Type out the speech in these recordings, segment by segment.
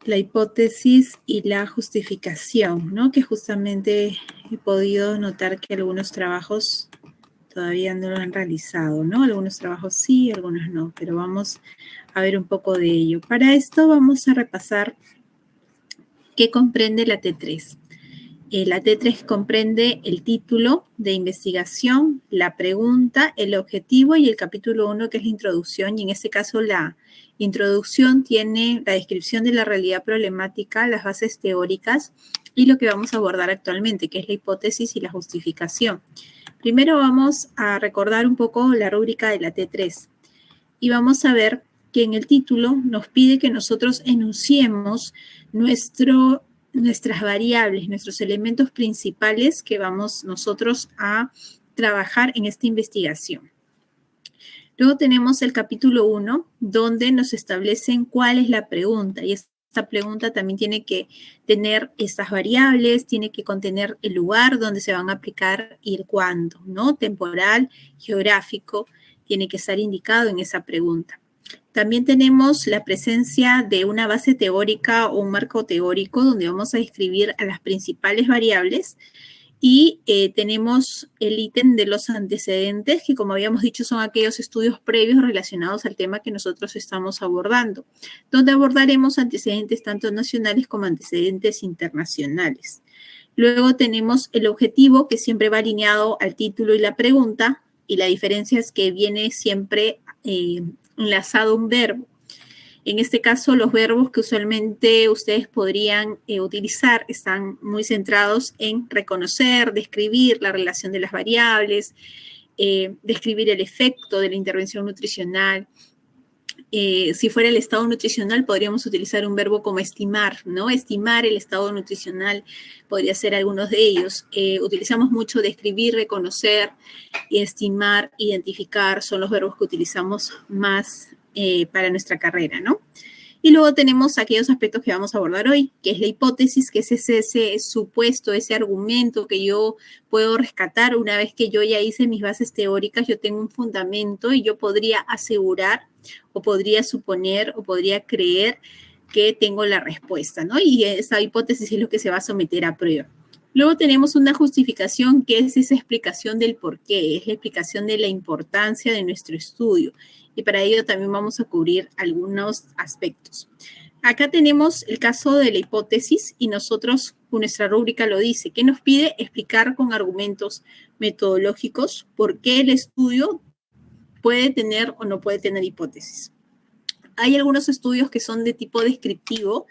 la hipótesis y la justificación, ¿no? Que justamente he podido notar que algunos trabajos todavía no lo han realizado, ¿no? Algunos trabajos sí, algunos no, pero vamos a ver un poco de ello. Para esto vamos a repasar qué comprende la T3. La T3 comprende el título de investigación, la pregunta, el objetivo y el capítulo 1, que es la introducción. Y en este caso la introducción tiene la descripción de la realidad problemática, las bases teóricas y lo que vamos a abordar actualmente, que es la hipótesis y la justificación. Primero vamos a recordar un poco la rúbrica de la T3 y vamos a ver que en el título nos pide que nosotros enunciemos nuestras variables, nuestros elementos principales que vamos nosotros a trabajar en esta investigación. Luego tenemos el capítulo 1, donde nos establecen cuál es la pregunta, y esta pregunta también tiene que tener estas variables, tiene que contener el lugar donde se van a aplicar y el cuándo, ¿no? Temporal, geográfico, tiene que estar indicado en esa pregunta. También tenemos la presencia de una base teórica o un marco teórico donde vamos a describir a las principales variables y tenemos el ítem de los antecedentes, que como habíamos dicho son aquellos estudios previos relacionados al tema que nosotros estamos abordando, donde abordaremos antecedentes tanto nacionales como antecedentes internacionales. Luego tenemos el objetivo, que siempre va alineado al título y la pregunta, y la diferencia es que viene siempre enlazado a un verbo. En este caso, los verbos que usualmente ustedes podrían utilizar están muy centrados en reconocer, describir la relación de las variables, describir el efecto de la intervención nutricional. Si fuera el estado nutricional, podríamos utilizar un verbo como estimar, ¿no? Estimar el estado nutricional podría ser algunos de ellos. Utilizamos mucho describir, reconocer, estimar, identificar, son los verbos que utilizamos más para nuestra carrera, ¿no? Y luego tenemos aquellos aspectos que vamos a abordar hoy, que es la hipótesis, que es ese supuesto, ese argumento que yo puedo rescatar una vez que yo ya hice mis bases teóricas, yo tengo un fundamento y yo podría asegurar o podría suponer o podría creer que tengo la respuesta, ¿no? Y esa hipótesis es lo que se va a someter a prueba. Luego tenemos una justificación, que es esa explicación del por qué, es la explicación de la importancia de nuestro estudio. Y para ello también vamos a cubrir algunos aspectos. Acá tenemos el caso de la hipótesis y nosotros, nuestra rúbrica lo dice, que nos pide explicar con argumentos metodológicos por qué el estudio puede tener o no puede tener hipótesis. Hay algunos estudios que son de tipo descriptivo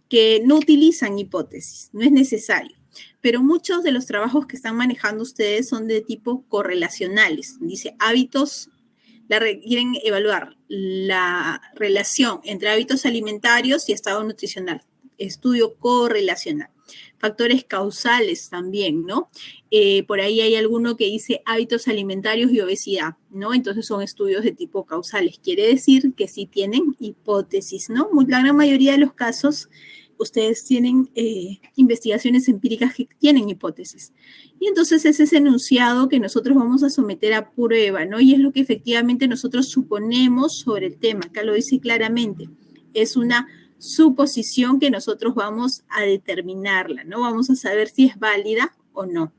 que no utilizan hipótesis, no es necesario. Pero muchos de los trabajos que están manejando ustedes son de tipo correlacionales. Dice hábitos, quieren evaluar la relación entre hábitos alimentarios y estado nutricional. Estudio correlacional. Factores causales también, ¿no? Por ahí hay alguno que dice hábitos alimentarios y obesidad, ¿no? Entonces son estudios de tipo causales. Quiere decir que sí tienen hipótesis, ¿no? La gran mayoría de los casos ustedes tienen investigaciones empíricas que tienen hipótesis. Y entonces ese es el enunciado que nosotros vamos a someter a prueba, ¿no? Y es lo que efectivamente nosotros suponemos sobre el tema. Acá lo dice claramente. Es una suposición que nosotros vamos a determinarla, ¿no? Vamos a saber si es válida o no.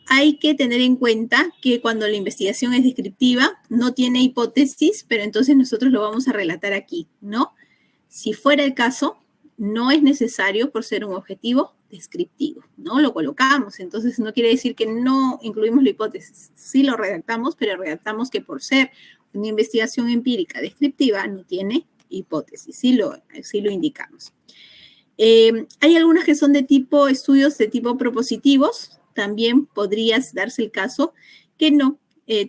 Hay que tener en cuenta que cuando la investigación es descriptiva, no tiene hipótesis, pero entonces nosotros lo vamos a relatar aquí, ¿no? Si fuera el caso, no es necesario por ser un objetivo descriptivo, ¿no? Lo colocamos, entonces no quiere decir que no incluimos la hipótesis. Sí lo redactamos, pero redactamos que por ser una investigación empírica descriptiva no tiene hipótesis, sí lo indicamos. Hay algunas que son de tipo estudios de tipo propositivos, también podría darse el caso que no.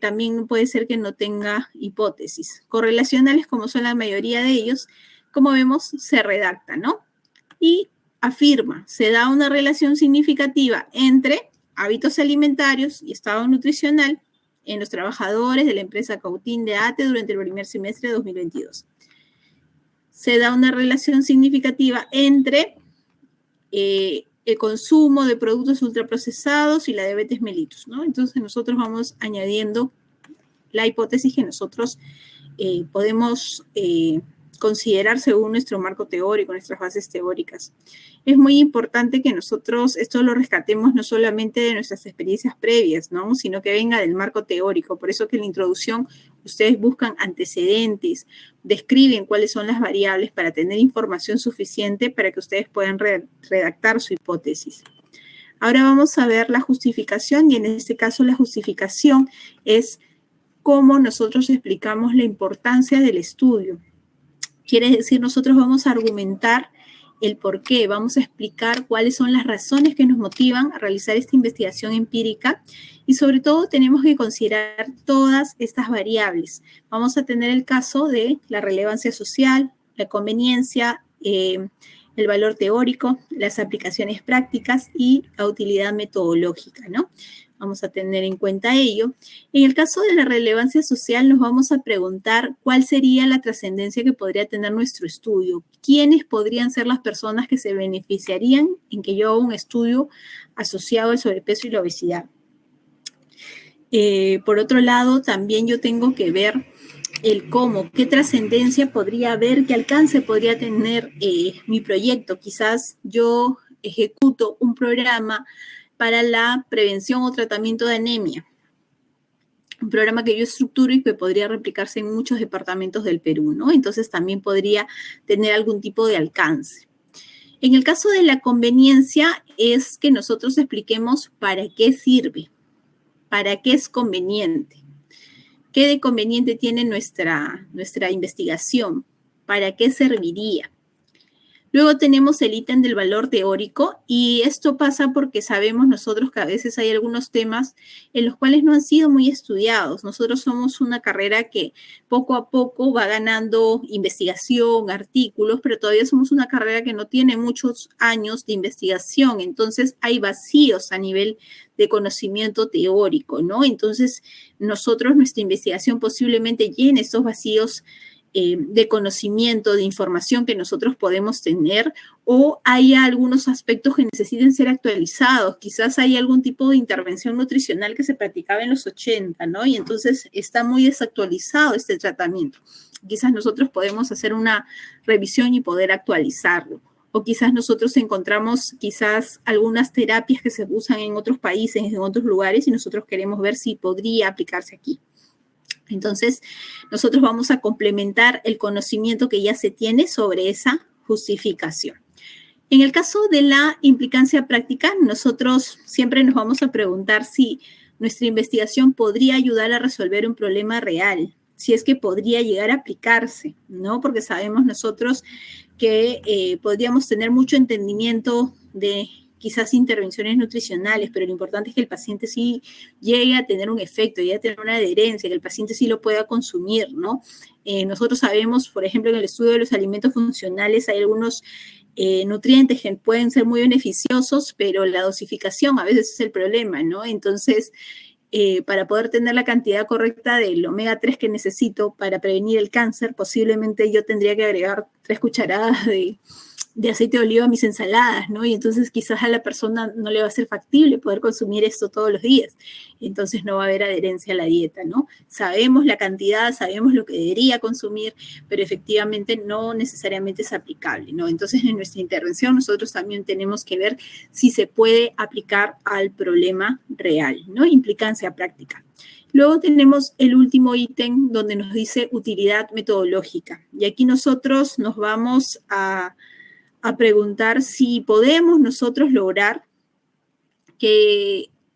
También puede ser que no tenga hipótesis. Correlacionales, como son la mayoría de ellos, como vemos, se redacta, ¿no? Y afirma, se da una relación significativa entre hábitos alimentarios y estado nutricional en los trabajadores de la empresa Cautín de ATE durante el primer semestre de 2022. Se da una relación significativa entre el consumo de productos ultraprocesados y la diabetes mellitus, ¿no? Entonces nosotros vamos añadiendo la hipótesis que nosotros podemos considerar según nuestro marco teórico, nuestras bases teóricas. Es muy importante que nosotros esto lo rescatemos no solamente de nuestras experiencias previas, ¿no? Sino que venga del marco teórico. Por eso que en la introducción ustedes buscan antecedentes, describen cuáles son las variables para tener información suficiente para que ustedes puedan redactar su hipótesis. Ahora vamos a ver la justificación, y en este caso la justificación es cómo nosotros explicamos la importancia del estudio. Quiere decir, nosotros vamos a argumentar el por qué, vamos a explicar cuáles son las razones que nos motivan a realizar esta investigación empírica, y sobre todo tenemos que considerar todas estas variables. Vamos a tener el caso de la relevancia social, la conveniencia, el valor teórico, las aplicaciones prácticas y la utilidad metodológica, ¿no? Vamos a tener en cuenta ello. En el caso de la relevancia social, nos vamos a preguntar cuál sería la trascendencia que podría tener nuestro estudio. ¿Quiénes podrían ser las personas que se beneficiarían en que yo haga un estudio asociado al sobrepeso y la obesidad? Por otro lado, también yo tengo que ver el cómo, qué trascendencia podría haber, qué alcance podría tener mi proyecto. Quizás yo ejecuto un programa para la prevención o tratamiento de anemia. Un programa que yo estructuro y que podría replicarse en muchos departamentos del Perú, ¿no? Entonces también podría tener algún tipo de alcance. En el caso de la conveniencia es que nosotros expliquemos para qué sirve, para qué es conveniente, qué de conveniente tiene nuestra investigación, para qué serviría. Luego tenemos el ítem del valor teórico, y esto pasa porque sabemos nosotros que a veces hay algunos temas en los cuales no han sido muy estudiados. Nosotros somos una carrera que poco a poco va ganando investigación, artículos, pero todavía somos una carrera que no tiene muchos años de investigación. Entonces hay vacíos a nivel de conocimiento teórico, ¿no? Entonces nosotros, nuestra investigación posiblemente llene estos vacíos de conocimiento, de información que nosotros podemos tener, o hay algunos aspectos que necesiten ser actualizados. Quizás hay algún tipo de intervención nutricional que se practicaba en los 80, ¿no? Y entonces está muy desactualizado este tratamiento. Quizás nosotros podemos hacer una revisión y poder actualizarlo. O quizás nosotros encontramos quizás algunas terapias que se usan en otros países, en otros lugares, y nosotros queremos ver si podría aplicarse aquí. Entonces, nosotros vamos a complementar el conocimiento que ya se tiene sobre esa justificación. En el caso de la implicancia práctica, nosotros siempre nos vamos a preguntar si nuestra investigación podría ayudar a resolver un problema real, si es que podría llegar a aplicarse, ¿no? Porque sabemos nosotros que podríamos tener mucho entendimiento de quizás intervenciones nutricionales, pero lo importante es que el paciente sí llegue a tener un efecto, llegue a tener una adherencia, que el paciente sí lo pueda consumir, ¿no? Nosotros sabemos, por ejemplo, en el estudio de los alimentos funcionales hay algunos nutrientes que pueden ser muy beneficiosos, pero la dosificación a veces es el problema, ¿no? Entonces, para poder tener la cantidad correcta del omega 3 que necesito para prevenir el cáncer, posiblemente yo tendría que agregar 3 cucharadas de aceite de oliva a mis ensaladas, ¿no? Y entonces quizás a la persona no le va a ser factible poder consumir esto todos los días. Entonces no va a haber adherencia a la dieta, ¿no? Sabemos la cantidad, sabemos lo que debería consumir, pero efectivamente no necesariamente es aplicable, ¿no? Entonces en nuestra intervención nosotros también tenemos que ver si se puede aplicar al problema real, ¿no? Implicancia práctica. Luego tenemos el último ítem donde nos dice utilidad metodológica. Y aquí nosotros nos vamos a preguntar si podemos nosotros lograr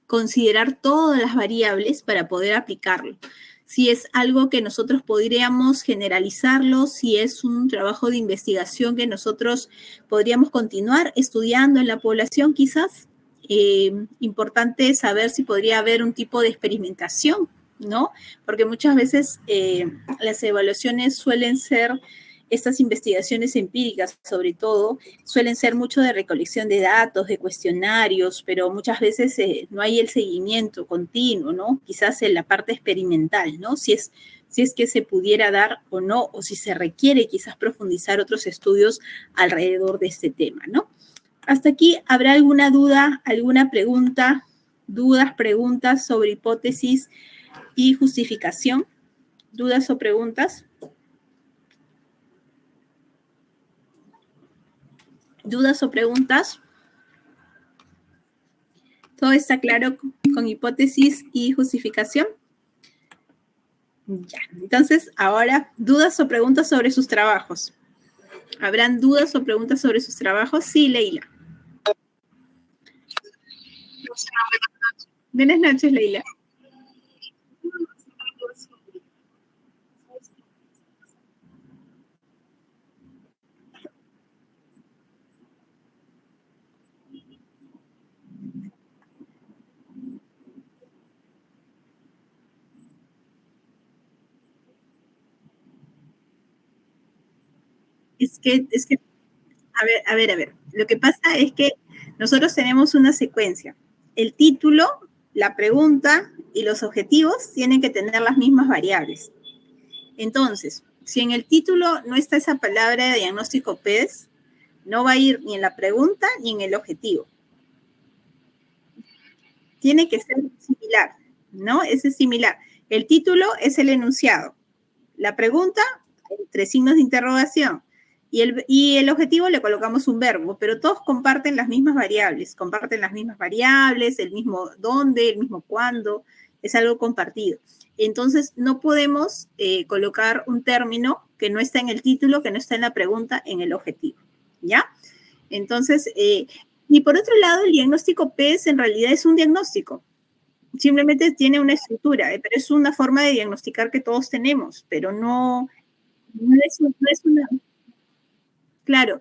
considerar todas las variables para poder aplicarlo. Si es algo que nosotros podríamos generalizarlo, si es un trabajo de investigación que nosotros podríamos continuar estudiando en la población quizás. Importante saber si podría haber un tipo de experimentación, ¿no? Porque muchas veces las evaluaciones suelen ser, estas investigaciones empíricas, sobre todo, suelen ser mucho de recolección de datos, de cuestionarios, pero muchas veces no hay el seguimiento continuo, ¿no? Quizás en la parte experimental, ¿no? Si es que se pudiera dar o no, o si se requiere quizás profundizar otros estudios alrededor de este tema, ¿no? Hasta aquí, ¿habrá alguna duda, alguna pregunta, preguntas sobre hipótesis y justificación? ¿Dudas o preguntas? ¿Dudas o preguntas? ¿Todo está claro con hipótesis y justificación? Ya, entonces ahora, ¿dudas o preguntas sobre sus trabajos? ¿Habrán dudas o preguntas sobre sus trabajos? Sí, Leila. Buenas noches, Leila. Es que, a ver. Lo que pasa es que nosotros tenemos una secuencia. El título, la pregunta y los objetivos tienen que tener las mismas variables. Entonces, si en el título no está esa palabra de diagnóstico PES, no va a ir ni en la pregunta ni en el objetivo. Tiene que ser similar, ¿no? Ese es similar. El título es el enunciado. La pregunta, entre signos de interrogación. Y el objetivo le colocamos un verbo, pero todos comparten las mismas variables, el mismo dónde, el mismo cuándo, es algo compartido. Entonces, no podemos colocar un término que no está en el título, que no está en la pregunta, en el objetivo, ¿ya? Entonces, y por otro lado, el diagnóstico PES en realidad es un diagnóstico, simplemente tiene una estructura, pero es una forma de diagnosticar que todos tenemos, pero no es una, claro,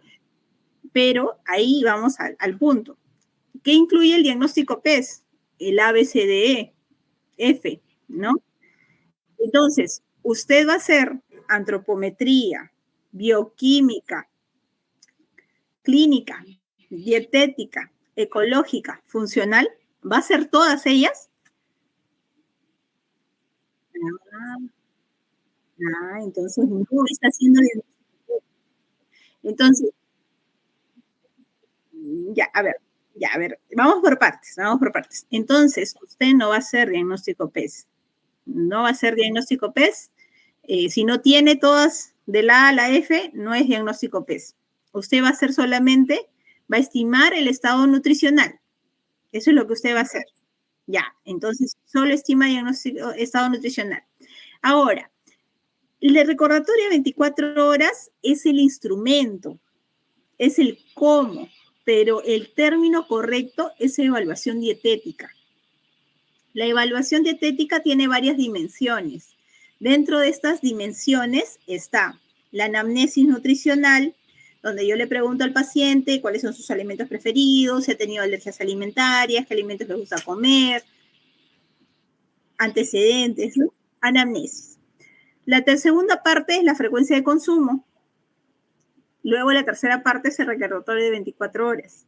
pero ahí vamos al punto. ¿Qué incluye el diagnóstico PES? El A, B, C, D, E, F, ¿no? Entonces, usted va a hacer antropometría, bioquímica, clínica, dietética, ecológica, funcional, ¿va a hacer todas ellas? Entonces no está haciendo diagnóstico. Entonces, ya, a ver, vamos por partes. Entonces, usted no va a hacer diagnóstico PES, no va a ser diagnóstico PES. Si no tiene todas de la A a la F, no es diagnóstico PES. Usted va a hacer solamente, va a estimar el estado nutricional. Eso es lo que usted va a hacer. Ya, entonces solo estima diagnóstico, estado nutricional. Ahora, el recordatorio de 24 horas es el instrumento, es el cómo, pero el término correcto es evaluación dietética. La evaluación dietética tiene varias dimensiones. Dentro de estas dimensiones está la anamnesis nutricional, donde yo le pregunto al paciente cuáles son sus alimentos preferidos, si ha tenido alergias alimentarias, qué alimentos le gusta comer, antecedentes, ¿no? Anamnesis. La segunda parte es la frecuencia de consumo. Luego la tercera parte es el recordatorio de 24 horas.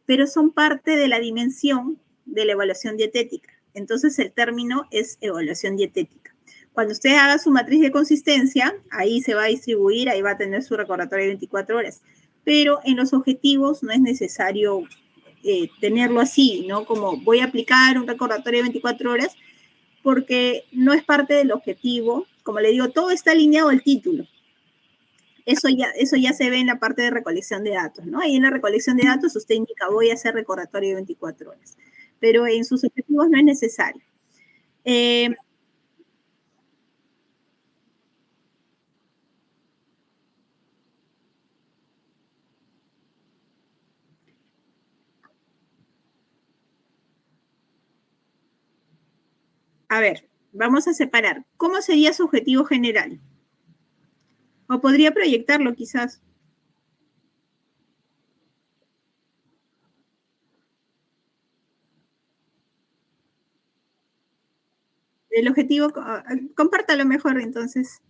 Pero son parte de la dimensión de la evaluación dietética. Entonces el término es evaluación dietética. Cuando usted haga su matriz de consistencia, ahí se va a distribuir, ahí va a tener su recordatorio de 24 horas. Pero en los objetivos no es necesario tenerlo así, ¿no? Como voy a aplicar un recordatorio de 24 horas, porque no es parte del objetivo. Como le digo, todo está alineado al título. Eso ya se ve en la parte de recolección de datos, ¿no? Ahí en la recolección de datos usted indica, voy a hacer recordatorio de 24 horas, pero en sus objetivos no es necesario. Eh, a ver, vamos a separar. ¿Cómo sería su objetivo general? O podría proyectarlo quizás. El objetivo, compártalo mejor entonces.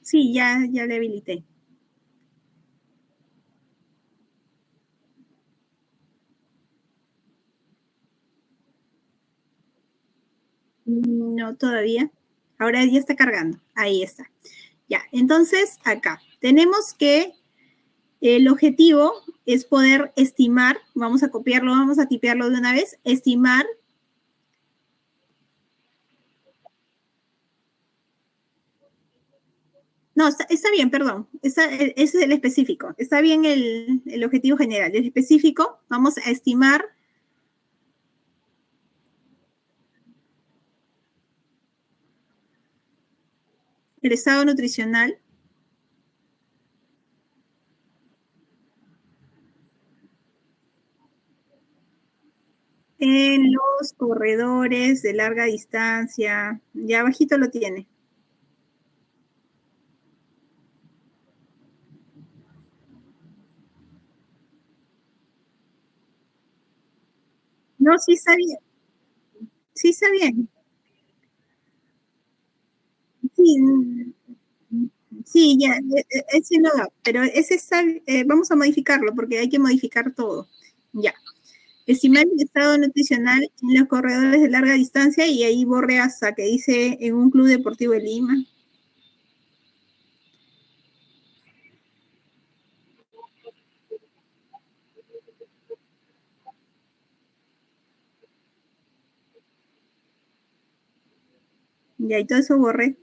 Sí, ya le habilité. No, todavía. Ahora ya está cargando. Ahí está. Ya, entonces acá tenemos que el objetivo es poder estimar, vamos a copiarlo, vamos a tipearlo de una vez, estimar. No, está bien, perdón. Ese es el específico. Está bien el objetivo general. El específico, vamos a estimar el estado nutricional en los corredores de larga distancia. Ya abajito lo tiene. No, sí está bien. Sí está bien. Sí, sí, ya, ese no va, pero ese está, vamos a modificarlo porque hay que modificar todo. Ya. Estimar el estado nutricional en los corredores de larga distancia y ahí borre hasta que dice en un club deportivo de Lima. Y ahí todo eso borre.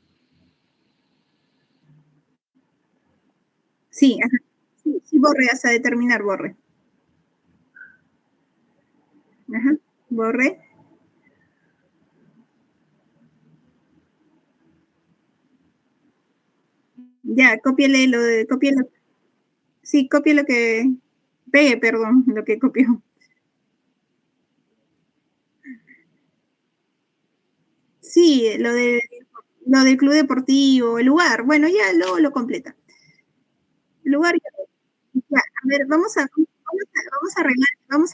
Sí, ajá. Sí, sí, borre hasta determinar, borre. Ajá, borre. Ya, cópiale lo de, cópiale. Sí, copie lo que, pegue, perdón, lo que copió. Sí, lo del club deportivo, el lugar, bueno, ya luego lo completa. El lugar, ya, a ver, vamos a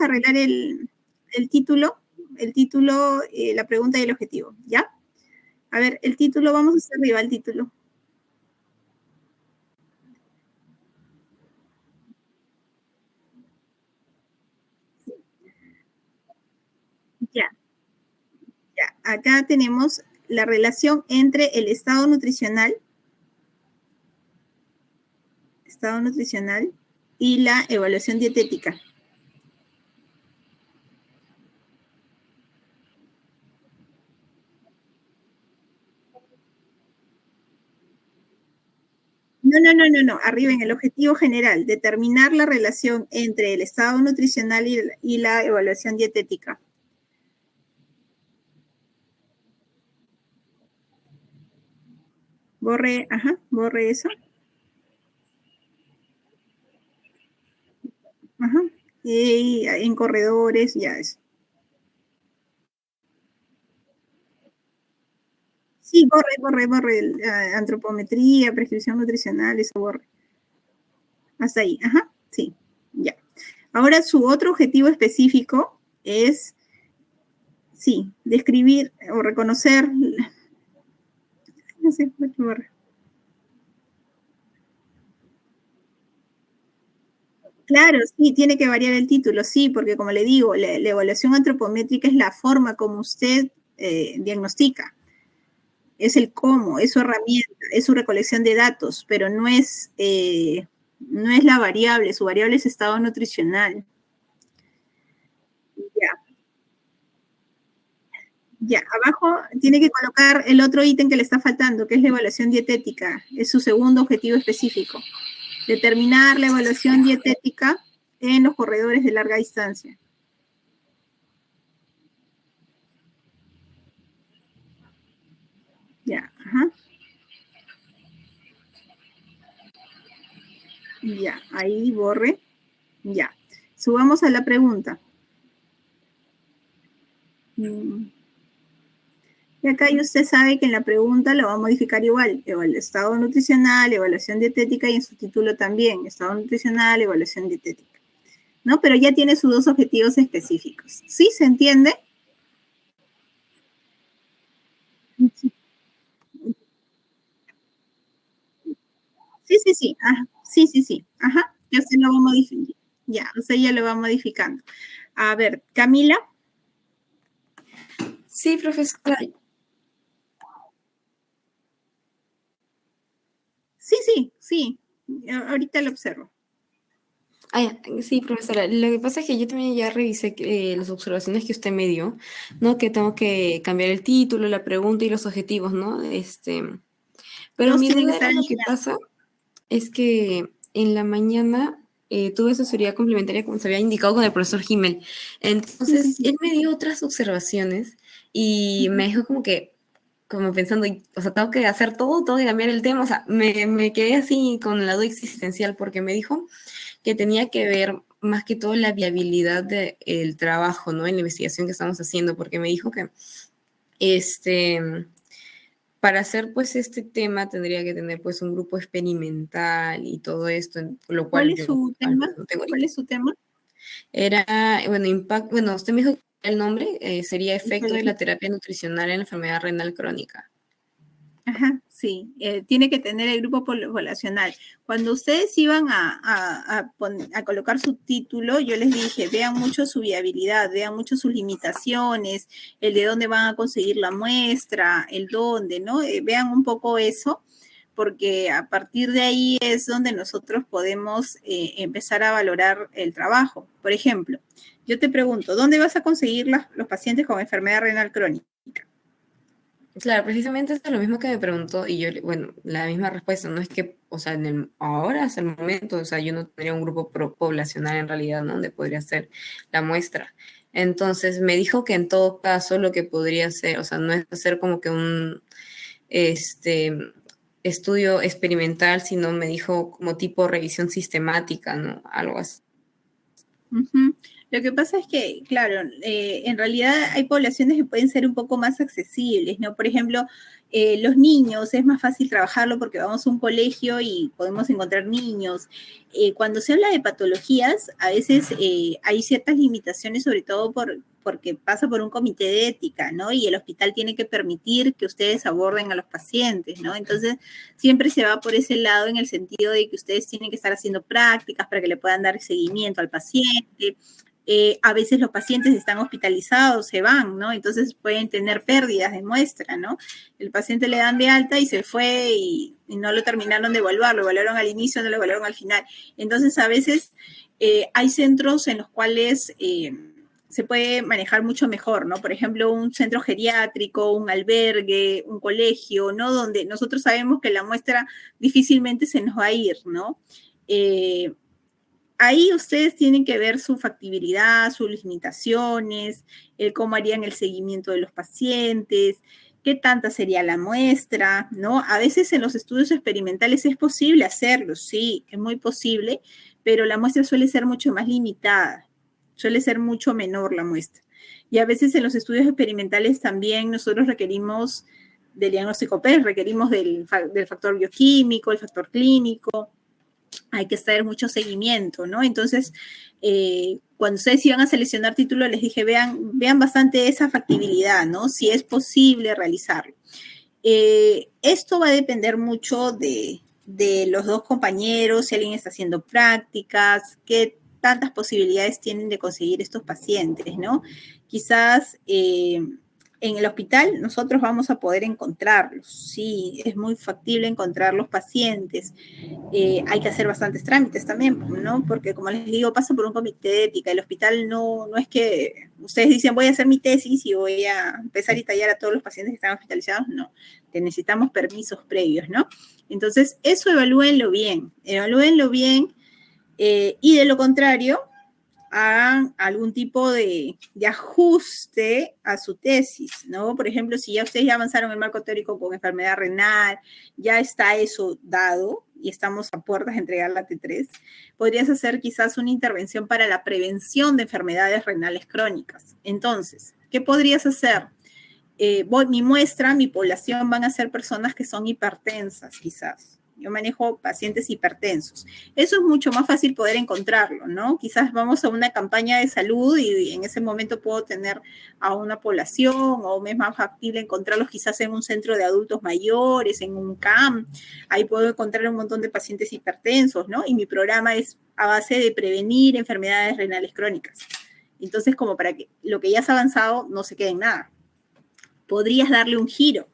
arreglar el título, la pregunta y el objetivo, ¿ya? A ver, el título, vamos a hacer arriba el título. Ya, ya. Acá tenemos la relación entre el estado nutricional y la evaluación dietética. No, arriba en el objetivo general, determinar la relación entre el estado nutricional y la evaluación dietética. Borre, ajá, borre eso. Ajá. Y en corredores, ya eso. Sí, borre, antropometría, prescripción nutricional, eso borre. Hasta ahí, ajá, sí, ya. Ahora su otro objetivo específico es, sí, describir o reconocer, no sé, borre. Claro, sí, tiene que variar el título, sí, porque como le digo, la evaluación antropométrica es la forma como usted diagnostica, es el cómo, es su herramienta, es su recolección de datos, pero no es la variable, su variable es estado nutricional. Ya, ya, abajo tiene que colocar el otro ítem que le está faltando, que es la evaluación dietética, es su segundo objetivo específico, determinar la evaluación dietética en los corredores de larga distancia. Ya, ajá. Ya, ahí borre. Ya. Subamos a la pregunta. Y acá ya usted sabe que en la pregunta lo va a modificar igual. El estado nutricional, evaluación dietética y en su título también. Estado nutricional, evaluación dietética. ¿No? Pero ya tiene sus dos objetivos específicos. ¿Sí? ¿Se entiende? Sí. Ajá. Sí. Ajá. Ya se lo va modificando. Ya, o sea, ya lo va modificando. A ver, Camila. Sí, profesora. Sí. Ahorita lo observo. Sí, profesora. Lo que pasa es que yo también ya revisé las observaciones que usted me dio, ¿no? Que tengo que cambiar el título, la pregunta y los objetivos, ¿no? Pero Todos mi tienen que duda era estar lo que alineados. pasa es que en la mañana tuve asesoría complementaria, como se había indicado, con el profesor Himmel. Entonces, Sí. él me dio otras observaciones y me dejó como pensando, o sea, tengo que hacer todo, tengo que cambiar el tema, o sea, me quedé así con la duda existencial porque me dijo que tenía que ver más que todo la viabilidad del trabajo, ¿no? En la investigación que estamos haciendo, porque me dijo que este, para hacer pues este tema tendría que tener pues un grupo experimental y todo esto, lo ¿Cuál cual es yo su al tema? menos no tengo ¿Cuál ahorita. es su tema? Era, bueno, bueno, usted me dijo que el nombre sería efecto de Espérate. la terapia nutricional en la enfermedad renal crónica. Ajá, sí, tiene que tener el grupo poblacional. Cuando ustedes iban a colocar su título, yo les dije, vean mucho su viabilidad, vean mucho sus limitaciones, el de dónde van a conseguir la muestra, el dónde, ¿no? Vean un poco eso, porque a partir de ahí es donde nosotros podemos empezar a valorar el trabajo. Por ejemplo, yo te pregunto, ¿dónde vas a conseguir los pacientes con enfermedad renal crónica? Claro, precisamente eso es lo mismo que me preguntó y yo, bueno, la misma respuesta, no es que, o sea, ahora, hasta el momento, o sea, yo no tendría un grupo poblacional en realidad, ¿no? Donde podría ser la muestra. Entonces, me dijo que en todo caso lo que podría hacer, o sea, no es hacer como que un, este, estudio experimental, sino me dijo como tipo revisión sistemática, ¿no? Algo así. Ujú. Lo que pasa es que, claro, en realidad hay poblaciones que pueden ser un poco más accesibles, ¿no? Por ejemplo, los niños es más fácil trabajarlo porque vamos a un colegio y podemos encontrar niños. Cuando se habla de patologías, a veces hay ciertas limitaciones, sobre todo porque pasa por un comité de ética, ¿no? Y el hospital tiene que permitir que ustedes aborden a los pacientes, ¿no? Entonces, siempre se va por ese lado en el sentido de que ustedes tienen que estar haciendo prácticas para que le puedan dar seguimiento al paciente. A veces los pacientes están hospitalizados, se van, ¿no? Entonces pueden tener pérdidas de muestra, ¿no? El paciente le dan de alta y se fue y no lo terminaron de evaluar, lo evaluaron al inicio, no lo evaluaron al final. Entonces a veces hay centros en los cuales se puede manejar mucho mejor, ¿no? Por ejemplo, un centro geriátrico, un albergue, un colegio, ¿no? Donde nosotros sabemos que la muestra difícilmente se nos va a ir, ¿no? Ahí ustedes tienen que ver su factibilidad, sus limitaciones, el cómo harían el seguimiento de los pacientes, qué tanta sería la muestra, ¿no? A veces en los estudios experimentales es posible hacerlo, sí, es muy posible, pero la muestra suele ser mucho más limitada, suele ser mucho menor la muestra. Y a veces en los estudios experimentales también nosotros requerimos del diagnóstico PES, requerimos del factor bioquímico, el factor clínico, hay que hacer mucho seguimiento, ¿no? Entonces, cuando ustedes iban a seleccionar título, les dije, vean bastante esa factibilidad, ¿no? Si es posible realizarlo. Esto va a depender mucho de los dos compañeros, si alguien está haciendo prácticas, qué tantas posibilidades tienen de conseguir estos pacientes, ¿no? Quizás en el hospital nosotros vamos a poder encontrarlos, sí, es muy factible encontrar los pacientes. Hay que hacer bastantes trámites también, ¿no? Porque como les digo, pasa por un comité de ética. El hospital no es que ustedes dicen voy a hacer mi tesis y voy a empezar a tallar a todos los pacientes que están hospitalizados, no. Te necesitamos permisos previos, ¿no? Entonces, eso evalúenlo bien, y de lo contrario, hagan algún tipo de ajuste a su tesis, ¿no? Por ejemplo, si ya ustedes ya avanzaron en el marco teórico con enfermedad renal, ya está eso dado y estamos a puertas de entregar la T3, podrías hacer quizás una intervención para la prevención de enfermedades renales crónicas. Entonces, ¿qué podrías hacer? Mi muestra, mi población van a ser personas que son hipertensas, quizás. Yo manejo pacientes hipertensos. Eso es mucho más fácil poder encontrarlo, ¿no? Quizás vamos a una campaña de salud y en ese momento puedo tener a una población o me es más factible encontrarlos quizás en un centro de adultos mayores, en un CAM. Ahí puedo encontrar un montón de pacientes hipertensos, ¿no? Y mi programa es a base de prevenir enfermedades renales crónicas. Entonces, como para que lo que ya has avanzado no se quede en nada. Podrías darle un giro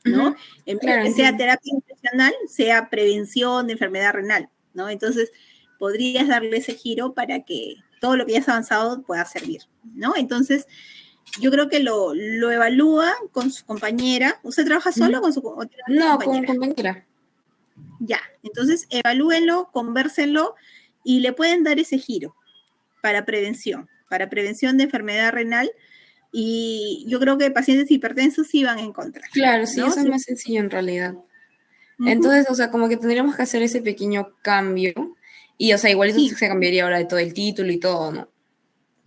¿no? Ujú. En vez Claro, de que sea entiendo. terapia nutricional, sea prevención de enfermedad renal, ¿no? Entonces, podrías darle ese giro para que todo lo que ya has avanzado pueda servir, ¿no? Entonces, yo creo que lo evalúa con su compañera. ¿Usted trabaja solo Ujú. con o tiene otra No, con compañera? compañera. Ya, entonces evalúenlo, convérsenlo y le pueden dar ese giro para prevención de enfermedad renal. Y yo creo que pacientes hipertensos sí van a encontrar, Claro, sí, ¿no? eso es Sí. más sencillo en realidad. Ujú. Entonces, o sea, como que tendríamos que hacer ese pequeño cambio. Y, o sea, igual eso Sí, se cambiaría ahora de todo el título y todo, ¿no?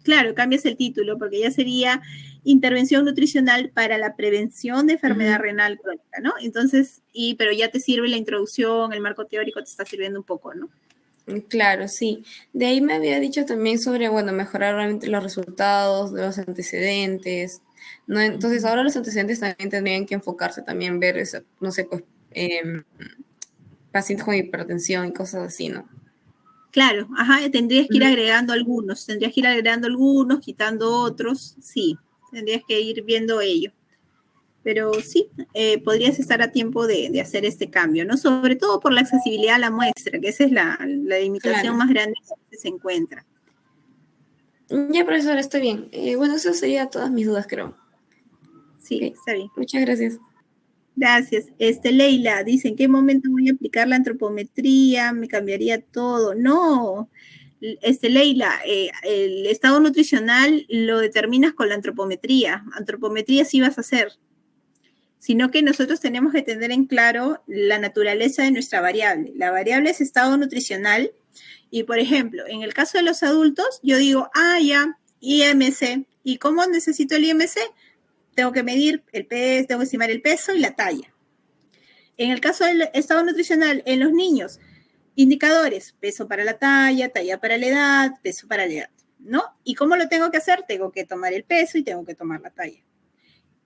claro, cambias el título porque ya sería intervención nutricional para la prevención de enfermedad Ujú. renal crónica, ¿no? Entonces, pero ya te sirve la introducción, el marco teórico te está sirviendo un poco, ¿no? Claro, sí. De ahí me había dicho también sobre, bueno, mejorar realmente los resultados de los antecedentes, ¿no? Entonces, ahora los antecedentes también tendrían que enfocarse también, ver, no sé, pues, pacientes con hipertensión y cosas así, ¿no? Claro, ajá, tendrías que ir Ujú. agregando algunos, quitando otros, sí, tendrías que ir viendo ello. Pero sí, podrías estar a tiempo de hacer este cambio, ¿no? Sobre todo por la accesibilidad a la muestra, que esa es la limitación Claro. más grande que se encuentra. Ya, profesor, estoy bien. Bueno, eso sería todas mis dudas, creo. Sí, Ok, está bien. muchas gracias. Gracias. Leila, dice, ¿en qué momento voy a aplicar la antropometría? Me cambiaría todo. No, Leila, el estado nutricional lo determinas con la antropometría. Antropometría sí vas a hacer, sino que nosotros tenemos que tener en claro la naturaleza de nuestra variable. La variable es estado nutricional y, por ejemplo, en el caso de los adultos, yo digo, ya, IMC. ¿Y cómo necesito el IMC? Tengo que medir el peso, tengo que estimar el peso y la talla. En el caso del estado nutricional en los niños, indicadores, peso para la talla, talla para la edad, peso para la edad, ¿no? ¿Y cómo lo tengo que hacer? Tengo que tomar el peso y tengo que tomar la talla.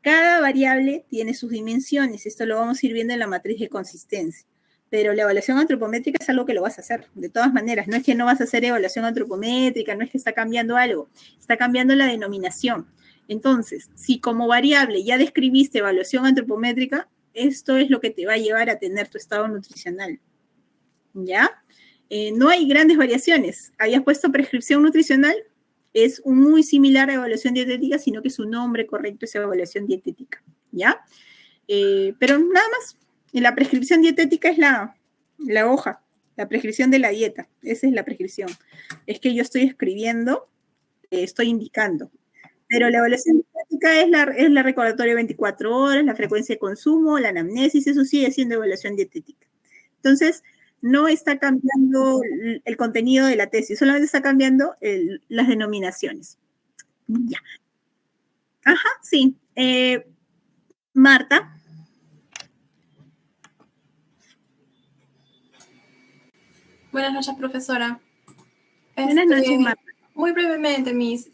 Cada variable tiene sus dimensiones, esto lo vamos a ir viendo en la matriz de consistencia. Pero la evaluación antropométrica es algo que lo vas a hacer, de todas maneras. No es que no vas a hacer evaluación antropométrica, no es que está cambiando algo, está cambiando la denominación. Entonces, si como variable ya describiste evaluación antropométrica, esto es lo que te va a llevar a tener tu estado nutricional. ¿Ya? No hay grandes variaciones. Habías puesto prescripción nutricional, es muy similar a evaluación dietética, sino que su nombre correcto es evaluación dietética. ¿Ya? Pero nada más, la prescripción dietética es la hoja, la prescripción de la dieta. Esa es la prescripción. Es que yo estoy escribiendo, estoy indicando. Pero la evaluación dietética es la recordatoria de 24 horas, la frecuencia de consumo, la anamnesis, eso sigue siendo evaluación dietética. Entonces, no está cambiando el contenido de la tesis, solamente está cambiando las denominaciones. Ya. Ajá, sí. Marta. Buenas noches, profesora. Buenas noches, Marta. Muy brevemente, Miss,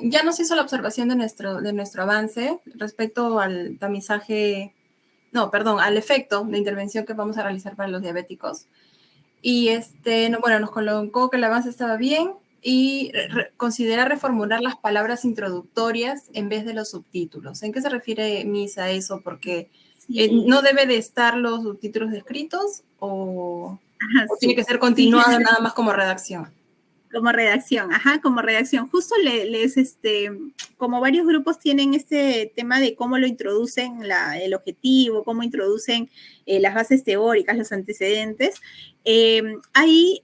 ya nos hizo la observación de nuestro avance respecto al tamizaje, no, perdón, al efecto de intervención que vamos a realizar para los diabéticos. Y bueno, nos colocó que el avance estaba bien y considera reformular las palabras introductorias en vez de los subtítulos. ¿En qué se refiere, Miss, a eso? Porque Sí. ¿no debe de estar los subtítulos descritos o tiene Sí. que ser Sí, continuado nada más como redacción? como redacción, ajá, como redacción. Justo como varios grupos tienen este tema de cómo lo introducen el objetivo, cómo introducen las bases teóricas, los antecedentes. Ahí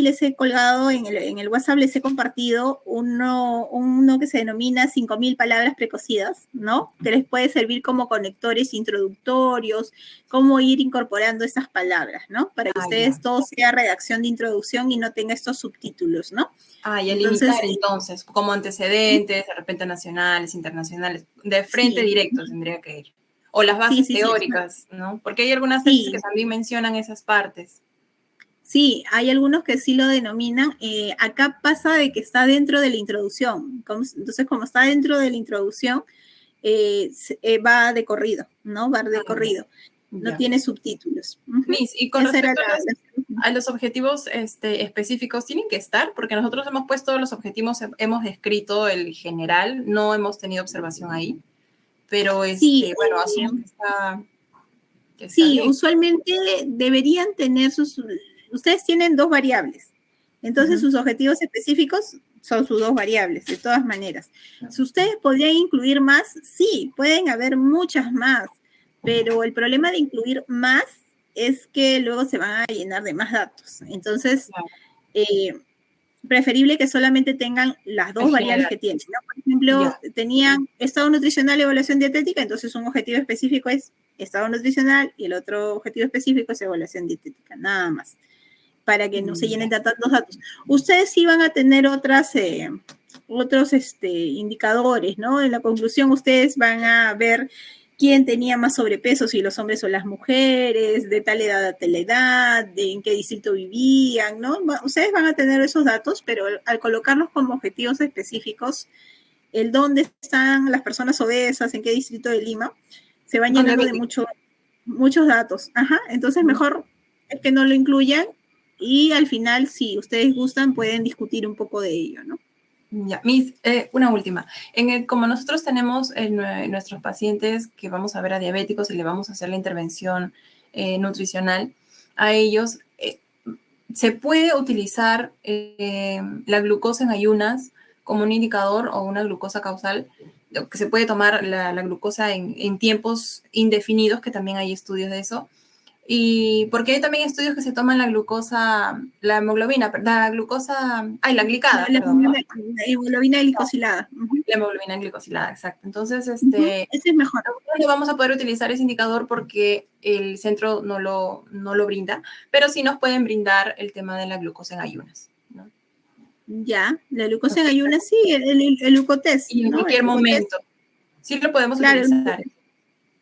les he colgado en el WhatsApp, les he compartido uno que se denomina 5.000 palabras precocidas, ¿no? Que les puede servir como conectores introductorios, cómo ir incorporando estas palabras, ¿no? Para que ustedes todo sea redacción de introducción y no tenga estos subtítulos, ¿no? Y a Entonces, limitar entonces, como antecedentes, de repente nacionales, internacionales, de frente sí, directo tendría que ir. O las bases sí. teóricas, ¿no? Porque hay algunas tesis que Sí, también mencionan esas partes. sí, hay algunos que sí lo denominan. Acá pasa de que está dentro de la introducción. Entonces, como está dentro de la introducción, va de corrido, ¿no? Va de corrido. No Ya. tiene subtítulos. Miss, y con Esa era respecto a los objetivos específicos, ¿tienen que estar? Porque nosotros hemos puesto los objetivos, hemos escrito el general, no hemos tenido observación ahí, pero Sí, bueno, asumo que está sí, bien. usualmente deberían tener ustedes tienen dos variables, entonces Ujú. sus objetivos específicos son sus dos variables, de todas maneras. Si ustedes podrían incluir más, sí, pueden haber muchas más, pero el problema de incluir más es que luego se van a llenar de más datos. Entonces, Claro, eh, preferible que solamente tengan las en dos variables general, que tienen, ¿no? Por ejemplo, ya. tenían estado nutricional y evaluación dietética, entonces un objetivo específico es estado nutricional y el otro objetivo específico es evaluación dietética, nada más, para que no se llenen Ya. de tantos datos. Ustedes sí van a tener otros indicadores, ¿no? En la conclusión ustedes van a ver quién tenía más sobrepeso, si los hombres o las mujeres, de tal edad a tal edad, de en qué distrito vivían, ¿no? Ustedes van a tener esos datos, pero al colocarlos como objetivos específicos, el dónde están las personas obesas, en qué distrito de Lima, se van Con llenando de diabetes. muchos datos. Ajá, entonces mejor es que no lo incluyan y al final, si ustedes gustan, pueden discutir un poco de ello, ¿no? Ya, una última. Como nosotros tenemos nuestros pacientes que vamos a ver a diabéticos y le vamos a hacer la intervención nutricional, a ellos se puede utilizar la glucosa en ayunas como un indicador o una glucosa causal, que se puede tomar la glucosa en tiempos indefinidos, que también hay estudios de eso. Y porque hay también estudios que se toman la glucosa, la hemoglobina, la glucosa, la glicada, perdón, ¿no? La hemoglobina glicosilada. Uh-huh. La hemoglobina glicosilada, exacto. Entonces, Uh-huh. Ese es mejor. no vamos a poder utilizar ese indicador porque el centro no lo brinda, pero sí nos pueden brindar el tema de la glucosa en ayunas, ¿no? Ya, la glucosa en ayunas, sí, el glucotest, Y en ¿no? El cualquier glucotest, momento, sí lo podemos claro, utilizar.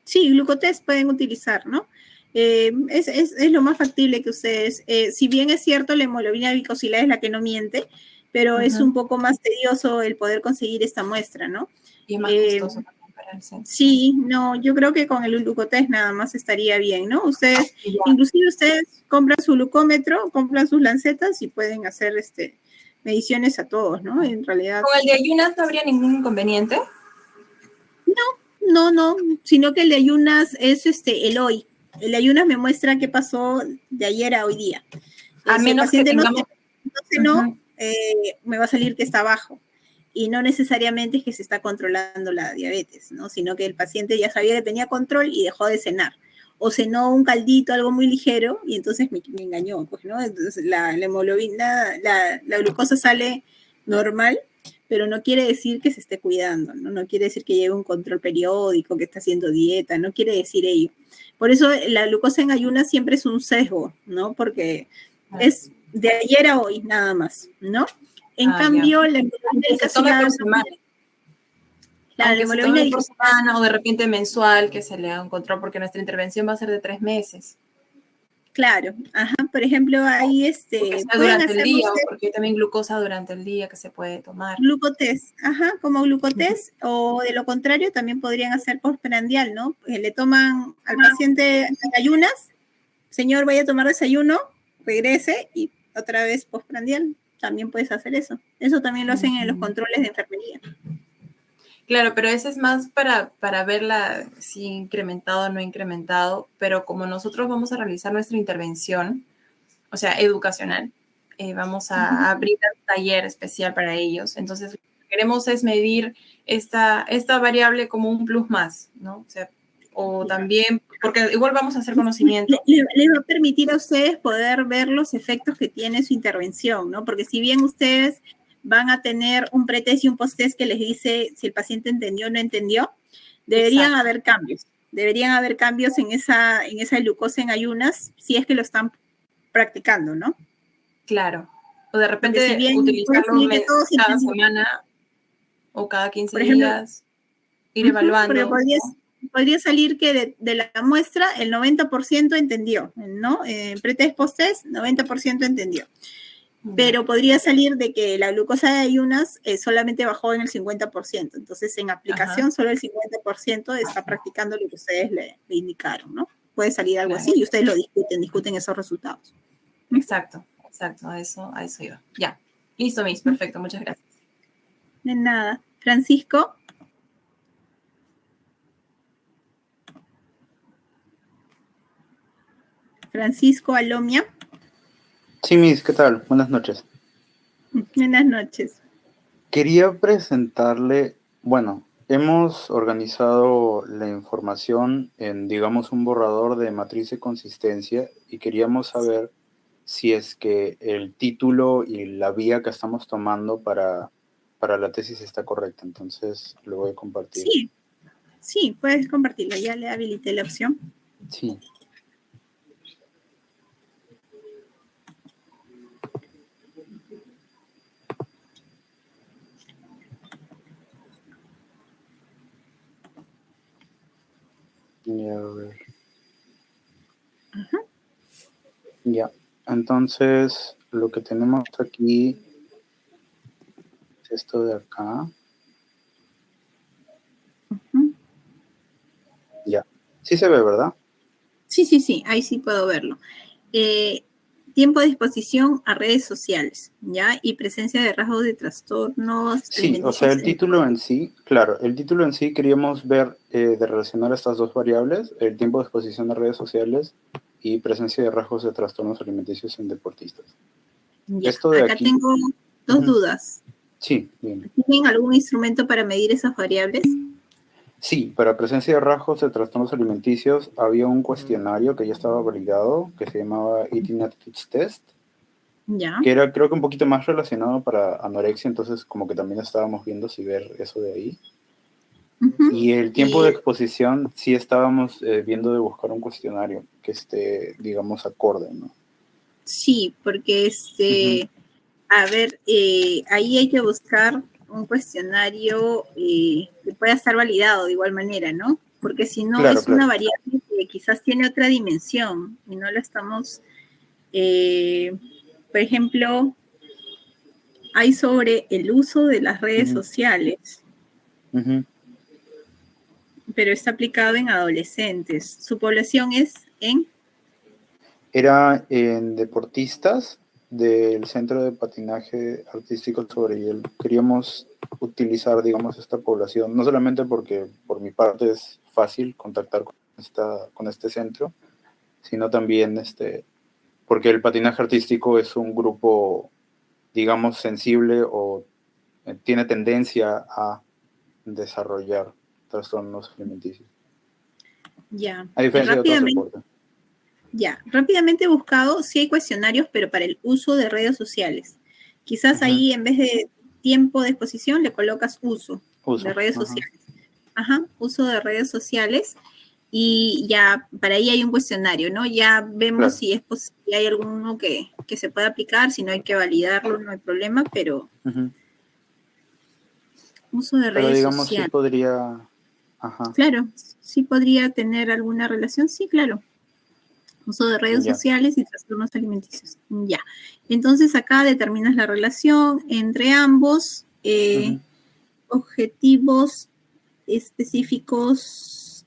sí, glucotest pueden utilizar, ¿no? Es lo más factible que ustedes, si bien es cierto, la hemoglobina glicosilada es la que no miente, pero es un poco más tedioso el poder conseguir esta muestra, ¿no? Y es más costoso también para el centro. Sí, no, yo creo que con el glucotest nada más estaría bien, ¿no? Ustedes, inclusive ustedes compran su glucómetro, compran sus lancetas y pueden hacer mediciones a todos, ¿no? En realidad. ¿Con el de ayunas no habría ningún inconveniente? No, sino que el de ayunas es el hoy. El de ayunas me muestra qué pasó de ayer a hoy día. A Si el menos que paciente tengamos... no, me va a salir que está bajo. Y no necesariamente es que se está controlando la diabetes, ¿no? Sino que el paciente ya sabía que tenía control y dejó de cenar. O cenó un caldito, algo muy ligero, y entonces me engañó, pues, ¿no? Entonces la hemoglobina, la glucosa sale normal, pero no quiere decir que se esté cuidando, ¿no? No quiere decir que lleve un control periódico, que está haciendo dieta, no quiere decir ello. Por eso la glucosa en ayunas siempre es un sesgo, ¿no? Porque es de ayer a hoy, nada más, ¿no? En cambio, la hemoglobina que se tome por semana. Claro, Aunque se tome por semana o de repente mensual, que se le haga un control, porque nuestra intervención va a ser de 3 meses. Claro, ajá, por ejemplo, ahí pueden durante el día, porque hay también glucosa durante el día que se puede tomar. Glucotest, ajá, como glucotest, o de lo contrario también podrían hacer postprandial, ¿no? Le toman al paciente en ayunas, señor, vaya a tomar desayuno, regrese y otra vez postprandial, también puedes hacer eso. Eso también lo hacen en los controles de enfermería. Claro, pero ese es más para verla si incrementado o no incrementado, pero como nosotros vamos a realizar nuestra intervención, o sea, educacional, vamos a abrir un taller especial para ellos. Entonces, lo que queremos es medir esta variable como un plus más, ¿no? O sea, o también, porque igual vamos a hacer conocimiento. Les va a permitir a ustedes poder ver los efectos que tiene su intervención, ¿no? Porque si bien ustedes van a tener un pretest y un posttest que les dice si el paciente entendió o no entendió, deberían haber cambios. Deberían haber cambios en esa glucosa en ayunas si es que lo están practicando, ¿no? Claro. O de repente si bien utilizarlo cada semana o cada 15 días, ir evaluando. Porque podría salir que de la muestra el 90% entendió, ¿no? Pretest, posttest, 90% entendió. Pero podría salir de que la glucosa de ayunas solamente bajó en el 50%. Entonces, en aplicación, solo el 50% está practicando lo que ustedes le indicaron, ¿no? Puede salir algo así y ustedes lo discuten esos resultados. Exacto, a eso iba. Ya, listo, Miss, perfecto, muchas gracias. De nada. Francisco. Francisco Alomia. Sí, Miss, ¿qué tal? Buenas noches. Buenas noches. Quería presentarle, bueno, hemos organizado la información en, digamos, un borrador de matriz de consistencia y queríamos saber si es que el título y la vía que estamos tomando para la tesis está correcta. Entonces, lo voy a compartir. Sí, puedes compartirlo. Ya le habilité la opción. Sí. Ya, a ver. Ajá. Ya, entonces lo que tenemos aquí es esto de acá. Ujú. Ya, sí se ve, ¿verdad? Sí, ahí sí puedo verlo. Tiempo de exposición a redes sociales, ¿ya? Y presencia de rasgos de trastornos. Sí, o sea, el título en sí, claro, el título en sí queríamos ver de relacionar estas dos variables, el tiempo de exposición a redes sociales y presencia de rasgos de trastornos alimenticios en deportistas. Ya, Esto de acá aquí, tengo dos dudas. Sí, bien. ¿Tienen algún instrumento para medir esas variables? Sí, para presencia de rasgos de trastornos alimenticios había un cuestionario que ya estaba validado, que se llamaba Eating Attitudes Test, Ya. que era creo que un poquito más relacionado para anorexia, entonces como que también estábamos viendo si ver eso de ahí. Ujú. Y el tiempo de exposición sí estábamos viendo de buscar un cuestionario que esté, digamos, acorde, ¿no? Sí, porque a ver, ahí hay que buscar un cuestionario que pueda estar validado de igual manera, ¿no? Porque si no Claro, es una claro. variable que quizás tiene otra dimensión y no la estamos, por ejemplo, hay sobre el uso de las redes sociales, Ujú. pero está aplicado en adolescentes. Su población es en... Era en deportistas del Centro de Patinaje Artístico sobre Hielo. Queríamos utilizar, digamos, esta población, no solamente porque por mi parte es fácil contactar con este centro, sino también porque el patinaje artístico es un grupo, digamos, sensible o tiene tendencia a desarrollar trastornos alimenticios. Ya, A diferencia de otros rápidamente. deportes. Ya, rápidamente he buscado, sí hay cuestionarios, pero para el uso de redes sociales. Quizás ahí en vez de tiempo de exposición le colocas uso de redes sociales. Ajá, uso de redes sociales y ya para ahí hay un cuestionario, ¿no? Ya vemos si es si hay alguno que se pueda aplicar, si no hay que validarlo, no hay problema, pero uso de Pero redes digamos, sí sociales. podría... Ajá. Claro, sí podría tener alguna relación, sí, claro. Uso de redes sociales y trastornos alimenticios. Ya. Entonces acá determinas la relación entre ambos, objetivos específicos,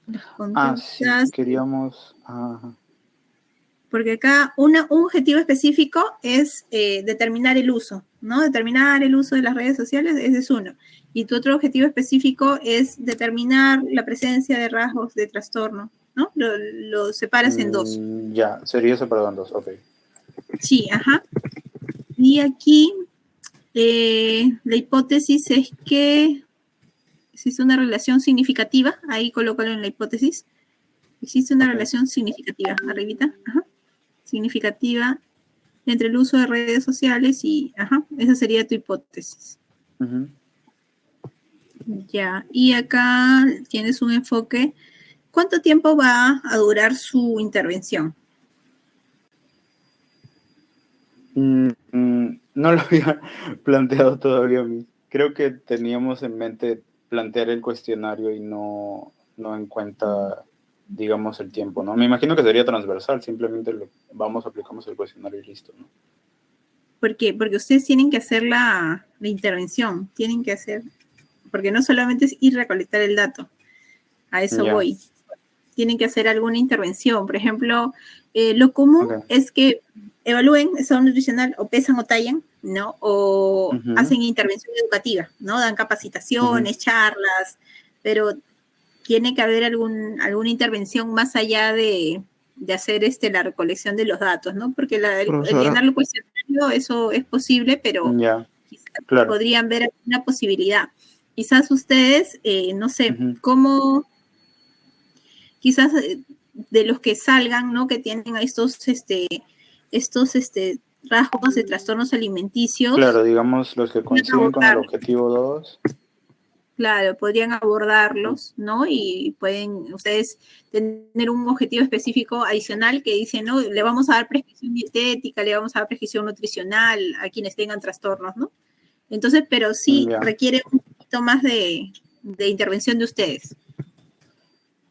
las conductas. Sí, queríamos... Ajá. Porque acá un objetivo específico es determinar el uso, ¿no? Determinar el uso de las redes sociales, ese es uno. Y tu otro objetivo específico es determinar la presencia de rasgos de trastorno, ¿no? Lo separas en dos. Ya, sería separado en dos, ok. Sí, ajá. Y aquí la hipótesis es que existe una relación significativa, ahí colócalo en la hipótesis. Existe una relación significativa, arribita, ajá, significativa entre el uso de redes sociales y, ajá, esa sería tu hipótesis. Ya, y acá tienes un enfoque. ¿Cuánto tiempo va a durar su intervención? No lo había planteado todavía. Creo que teníamos en mente plantear el cuestionario y no en cuenta, digamos, el tiempo, ¿no? Me imagino que sería transversal, simplemente aplicamos el cuestionario y listo, ¿no? ¿Por qué? Porque ustedes tienen que hacer la intervención, tienen que hacer, porque no solamente es ir a recolectar el dato, a eso voy. Tienen que hacer alguna intervención. Por ejemplo, lo común es que evalúen estado nutricional o pesan o tallan, ¿no? O hacen intervención educativa, ¿no? Dan capacitaciones, charlas, pero tiene que haber alguna intervención más allá de hacer la recolección de los datos, ¿no? Porque el Profesora. llenar el cuestionario, eso es posible, pero Ya, quizás claro. podrían ver una posibilidad. Quizás ustedes, no sé, Ujú. cómo, quizás de los que salgan, ¿no? Que tienen estos rasgos de trastornos alimenticios. Claro, digamos, los que coinciden con el objetivo 2. Claro, podrían abordarlos, ¿no? Y pueden ustedes tener un objetivo específico adicional que dice, ¿no? Le vamos a dar prescripción dietética, le vamos a dar prescripción nutricional a quienes tengan trastornos, ¿no? Entonces, pero sí Ya. requiere un poquito más de intervención de ustedes.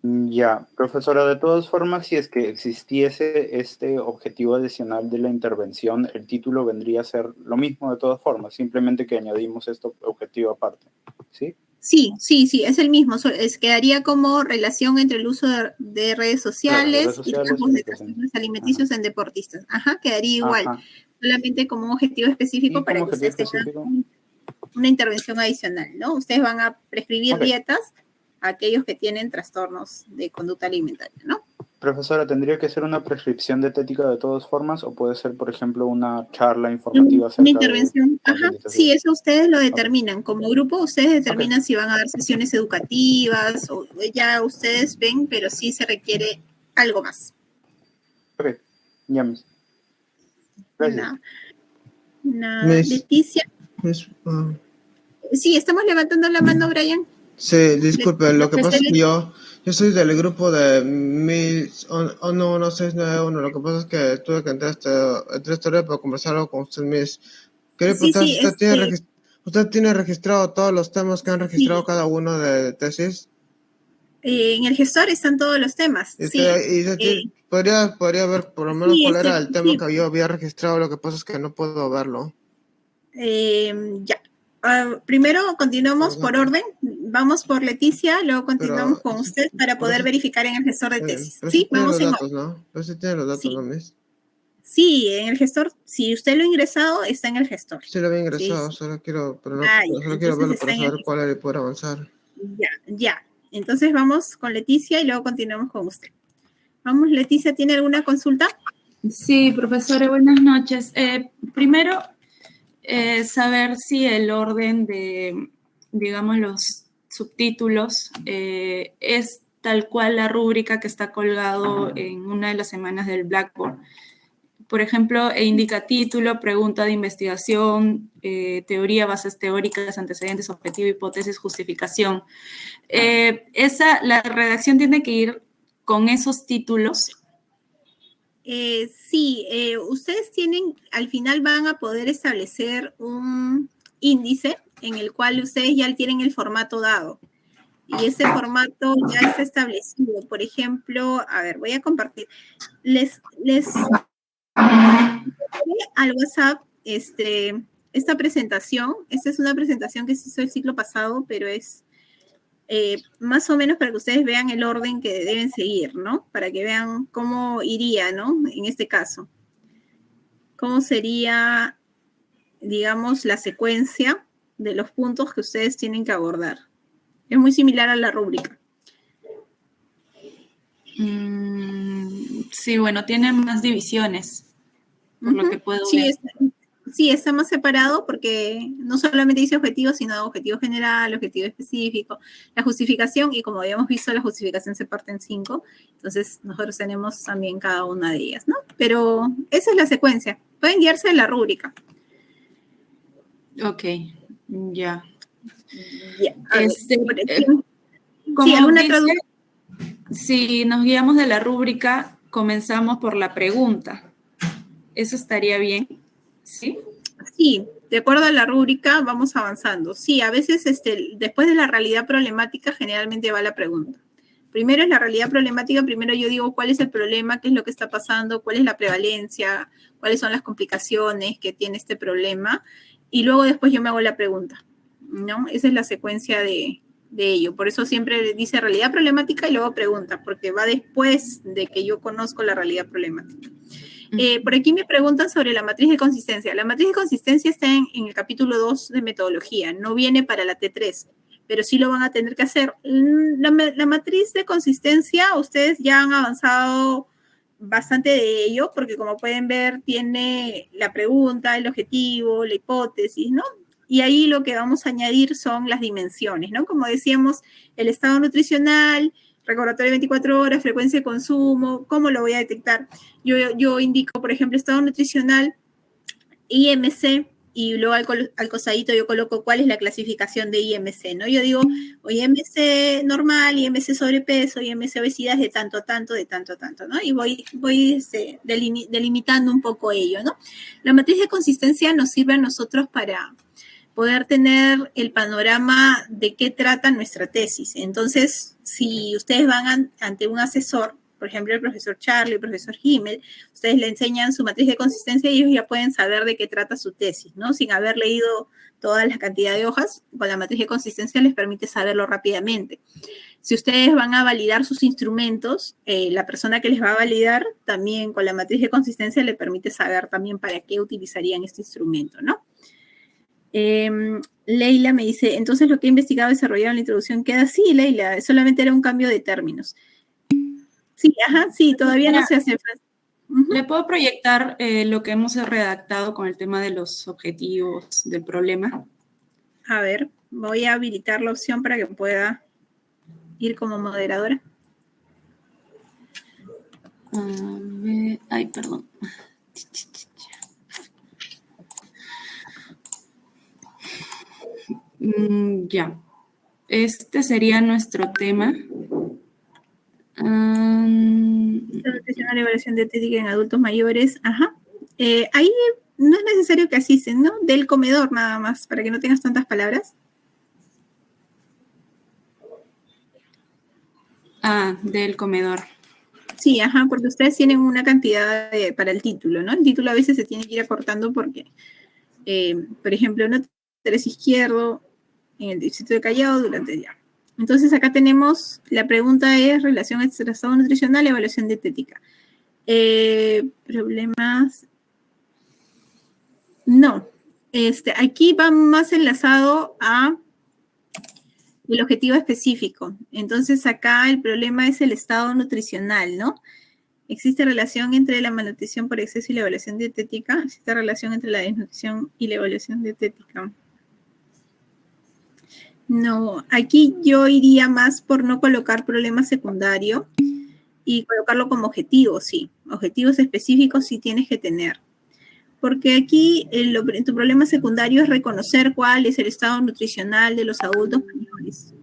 Ya, profesora, de todas formas, si es que existiese este objetivo adicional de la intervención, el título vendría a ser lo mismo de todas formas, simplemente que añadimos este objetivo aparte, ¿sí? Sí, es el mismo. Quedaría como relación entre el uso de redes sociales, Claro, y rasgos de trastornos alimenticios en deportistas. Ajá, quedaría igual. Ajá. Solamente como un objetivo específico ¿Y para como que objetivo ustedes tengan específico? una intervención adicional, ¿no? Ustedes van a prescribir Ok. dietas a aquellos que tienen trastornos de conducta alimentaria, ¿no? Profesora, ¿tendría que ser una prescripción dietética de todas formas o puede ser, por ejemplo, una charla informativa acerca Una intervención, de ajá, concientización? sí, eso ustedes lo determinan. Como grupo, ustedes determinan si van a dar sesiones educativas o ya ustedes ven, pero sí se requiere algo más. Ok, ya mis. Gracias. Leticia. Sí, estamos levantando la mano, Brian. Sí, disculpe, lo que pasa es que yo soy del grupo de 1161. Lo que pasa es que tuve que entrar a esta historia para conversarlo con usted, Miss. Quería preguntar si usted tiene registrado todos los temas que han registrado cada uno de tesis. En el gestor están todos los temas. Podría ver por lo menos cuál era el tema que yo había registrado. Lo que pasa es que no puedo verlo. Ya. Primero continuamos por orden. Vamos por Leticia, luego continuamos con usted para poder verificar en el gestor de tesis. Pero Sí, tiene vamos los en datos, ¿no? Pero sí tiene los datos, ¿no, Miss? Sí, en el gestor, si usted lo ha ingresado, está en el gestor. Sí, lo había ingresado, solo quiero verlo para saber cuál era y poder avanzar. Ya. Entonces vamos con Leticia y luego continuamos con usted. Vamos, Leticia, ¿tiene alguna consulta? Sí, profesora, buenas noches. Primero, saber si el orden de, digamos, los subtítulos es tal cual la rúbrica que está colgado en una de las semanas del Blackboard. Por ejemplo, indica título, pregunta de investigación, teoría, bases teóricas, antecedentes, objetivo, hipótesis, justificación. La redacción tiene que ir con esos títulos. Sí, ustedes al final van a poder establecer un índice en el cual ustedes ya tienen el formato dado. Y ese formato ya está establecido. Por ejemplo, a ver, voy a compartir. Les al WhatsApp esta presentación. Esta es una presentación que se hizo el ciclo pasado, pero es más o menos para que ustedes vean el orden que deben seguir, ¿no? Para que vean cómo iría, ¿no? En este caso. Cómo sería, digamos, la secuencia de los puntos que ustedes tienen que abordar. Es muy similar a la rúbrica. Sí, bueno, tiene más divisiones, por lo que puedo ver. Sí, está más separado porque no solamente dice objetivo, sino objetivo general, objetivo específico, la justificación, y como habíamos visto, la justificación se parte en 5, entonces nosotros tenemos también cada una de ellas, ¿no? Pero esa es la secuencia. Pueden guiarse de la rúbrica. Ok, ya. Si nos guiamos de la rúbrica, comenzamos por la pregunta. ¿Eso estaría bien? ¿Sí? Sí, de acuerdo a la rúbrica vamos avanzando. Sí, a veces después de la realidad problemática generalmente va la pregunta. Primero es la realidad problemática, primero yo digo cuál es el problema, qué es lo que está pasando, cuál es la prevalencia, cuáles son las complicaciones que tiene este problema, y luego después yo me hago la pregunta, ¿no? Esa es la secuencia de ello. Por eso siempre dice realidad problemática y luego pregunta, porque va después de que yo conozco la realidad problemática. Por aquí me preguntan sobre la matriz de consistencia. La matriz de consistencia está en el capítulo 2 de metodología, no viene para la T3, pero sí lo van a tener que hacer. La matriz de consistencia, ustedes ya han avanzado bastante de ello, porque como pueden ver, tiene la pregunta, el objetivo, la hipótesis, ¿no? Y ahí lo que vamos a añadir son las dimensiones, ¿no? Como decíamos, el estado nutricional, recordatorio de 24 horas, frecuencia de consumo, ¿cómo lo voy a detectar? Yo indico, por ejemplo, estado nutricional, IMC, y luego al costadito yo coloco cuál es la clasificación de IMC, ¿no? Yo digo, o IMC normal, IMC sobrepeso, IMC obesidad de tanto a tanto, de tanto a tanto, ¿no? Y voy delimitando un poco ello, ¿no? La matriz de consistencia nos sirve a nosotros para poder tener el panorama de qué trata nuestra tesis. Entonces, si ustedes van ante un asesor, por ejemplo, el profesor Charlie, el profesor Himmel, ustedes le enseñan su matriz de consistencia y ellos ya pueden saber de qué trata su tesis, ¿no? Sin haber leído toda la cantidad de hojas, con la matriz de consistencia les permite saberlo rápidamente. Si ustedes van a validar sus instrumentos, la persona que les va a validar también con la matriz de consistencia le permite saber también para qué utilizarían este instrumento, ¿no? Leila me dice, entonces lo que he investigado y desarrollado en la introducción queda así, Leila, solamente era un cambio de términos. Sí, ajá, sí, todavía no se hace. ¿Le puedo proyectar lo que hemos redactado con el tema de los objetivos del problema? A ver, voy a habilitar la opción para que pueda ir como moderadora. Ay, perdón. Ya. Este sería nuestro tema. Nutricional y evaluación dietética en adultos mayores. Ajá. Ahí no es necesario que asisten, ¿no? Del comedor nada más, para que no tengas tantas palabras. Del comedor. Sí, ajá, porque ustedes tienen una cantidad para el título, ¿no? El título a veces se tiene que ir acortando porque, por ejemplo, no interés izquierdo en el distrito de Callao durante el día. Entonces acá tenemos, la pregunta es relación entre estado nutricional y evaluación dietética. Problemas. No. Aquí va más enlazado a el objetivo específico. Entonces acá el problema es el estado nutricional, ¿no? ¿Existe relación entre la malnutrición por exceso y la evaluación dietética? ¿Existe relación entre la desnutrición y la evaluación dietética? No, aquí yo iría más por no colocar problema secundario y colocarlo como objetivo, sí. Objetivos específicos sí tienes que tener. Porque aquí tu problema secundario es reconocer cuál es el estado nutricional de los adultos mayores.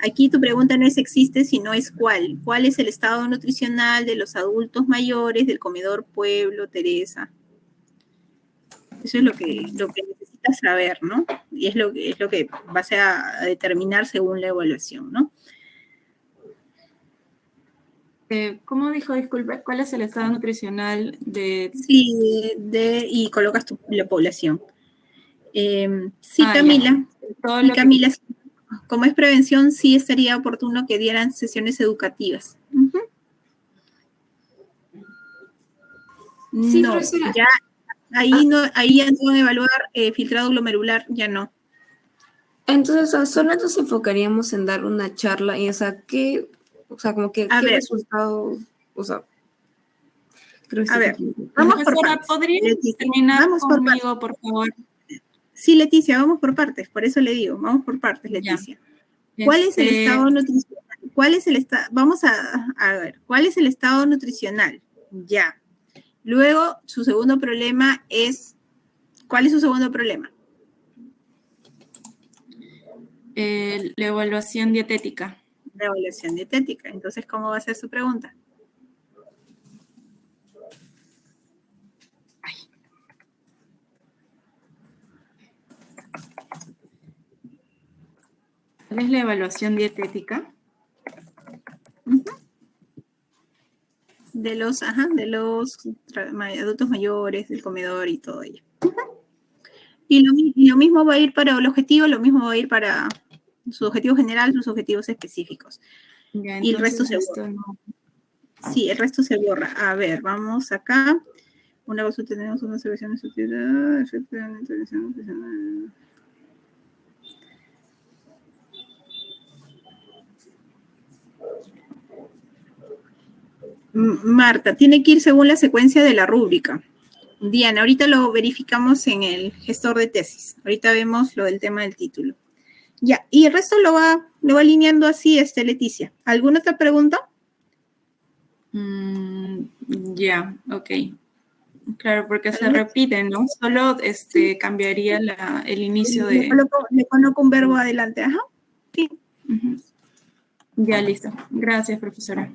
Aquí tu pregunta no es existe, sino es cuál. ¿Cuál es el estado nutricional de los adultos mayores del comedor Pueblo, Teresa? Eso es lo que necesitas saber, ¿no? Y es lo que vas a determinar según la evaluación, ¿no? ¿Cómo dijo, disculpe? ¿Cuál es el estado nutricional de...? Sí, y colocas la población. Sí, Camila. Y Camila, como es prevención, sí estaría oportuno que dieran sesiones educativas. Sí, no, profesora. ya ahí ya no van a evaluar filtrado glomerular, ya no. Entonces, solo nos enfocaríamos en dar una charla y, qué resultado, creo que a ver, vamos por partes. ¿Podría terminar conmigo, por favor? Sí, Leticia, vamos por partes, por eso le digo, vamos por partes, Leticia. Ya. ¿Cuál es el estado nutricional? Vamos a ver, ¿cuál es el estado nutricional? Ya. Luego, su segundo problema es, ¿cuál es su segundo problema? La evaluación dietética. La evaluación dietética. Entonces, ¿cómo va a ser su pregunta? ¿Cuál es la evaluación dietética? De los adultos mayores, del comedor y todo ello. Y lo mismo va a ir para el objetivo, lo mismo va a ir para su objetivo general, sus objetivos específicos. Ya, y el resto se borra. No. Sí, el resto se borra. A ver, vamos acá. Una cosa, tenemos una observación de sutilidad, efecto de la intervención nutricional. Marta, tiene que ir según la secuencia de la rúbrica. Diana, ahorita lo verificamos en el gestor de tesis. Ahorita vemos lo del tema del título. Ya, y el resto lo va alineando así, Leticia. ¿Alguna otra pregunta? Ya, ok. Claro, porque se repiten, ¿no? Solo cambiaría el inicio de... Le coloco un verbo adelante, ajá. Sí. Ya, listo. Gracias, profesora.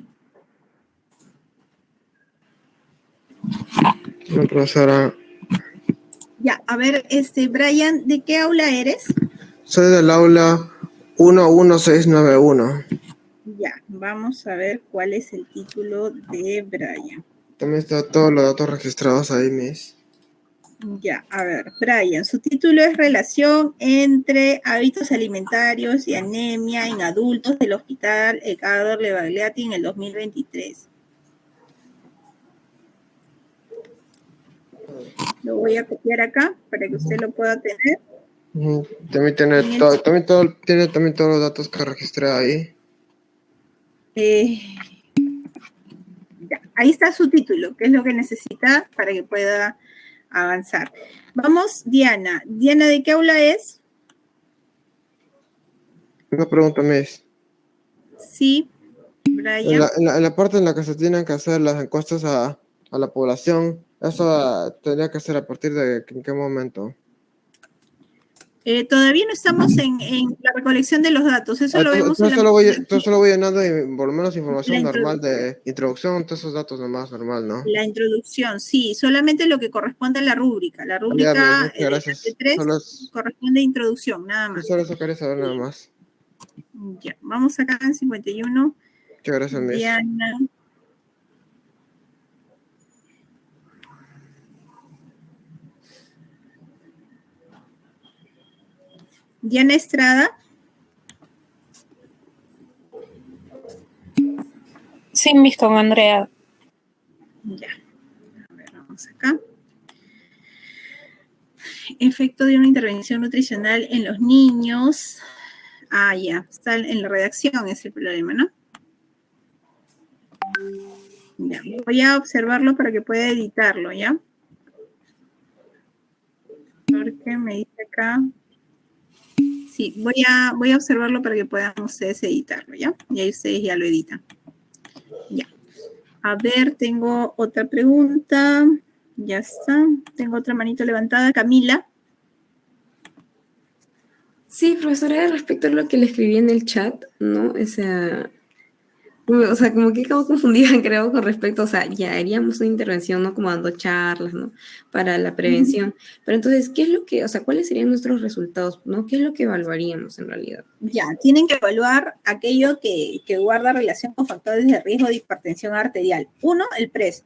No, profesora. Ya, a ver, Brian, ¿de qué aula eres? Soy del aula 11691. Ya, vamos a ver cuál es el título de Brian. También están todos los datos registrados ahí, Miss. Ya, a ver, Brian, su título es Relación entre hábitos alimentarios y anemia en adultos del Hospital Edgar Levagliati en el 2023. Lo voy a copiar acá para que usted lo pueda tener. También tiene también todos los datos que registré ahí. Ya, ahí está su título, que es lo que necesita para que pueda avanzar. Vamos, Diana. Diana, ¿de qué aula es? Una pregunta, Miss. Sí, Brian. En la parte en la que se tienen que hacer las encuestas a la población, ¿eso tendría que ser a partir de en qué momento? Todavía no estamos en la recolección de los datos. Eso lo vemos en solo voy llenando por lo menos información normal de introducción, todos esos datos nomás, normal, ¿no? La introducción, sí, solamente lo que corresponde a la rúbrica. La rúbrica de 3 corresponde a introducción, nada más. Solo eso quería saber nada más. Ya, vamos acá en 51. Muchas gracias, Miss. Diana. Diana Estrada. Sí, Miss, con Andrea. Ya. A ver, vamos acá. Efecto de una intervención nutricional en los niños. Ah, ya. Está en la redacción, es el problema, ¿no? Ya. Voy a observarlo para que pueda editarlo, ¿ya? Porque me dice acá. Sí, voy a observarlo para que puedan ustedes editarlo, ¿ya? Y ahí ustedes ya lo editan. Ya. A ver, tengo otra pregunta. Ya está. Tengo otra manito levantada. Camila. Sí, profesora, respecto a lo que le escribí en el chat, ¿no? O sea, como que acabo confundida, creo, con respecto, o sea, ya haríamos una intervención, ¿no? Como dando charlas, ¿no? Para la prevención. Pero entonces, ¿qué es lo que, o sea, cuáles serían nuestros resultados, ¿no? ¿Qué es lo que evaluaríamos en realidad? Ya, tienen que evaluar aquello que guarda relación con factores de riesgo de hipertensión arterial. Uno, el peso,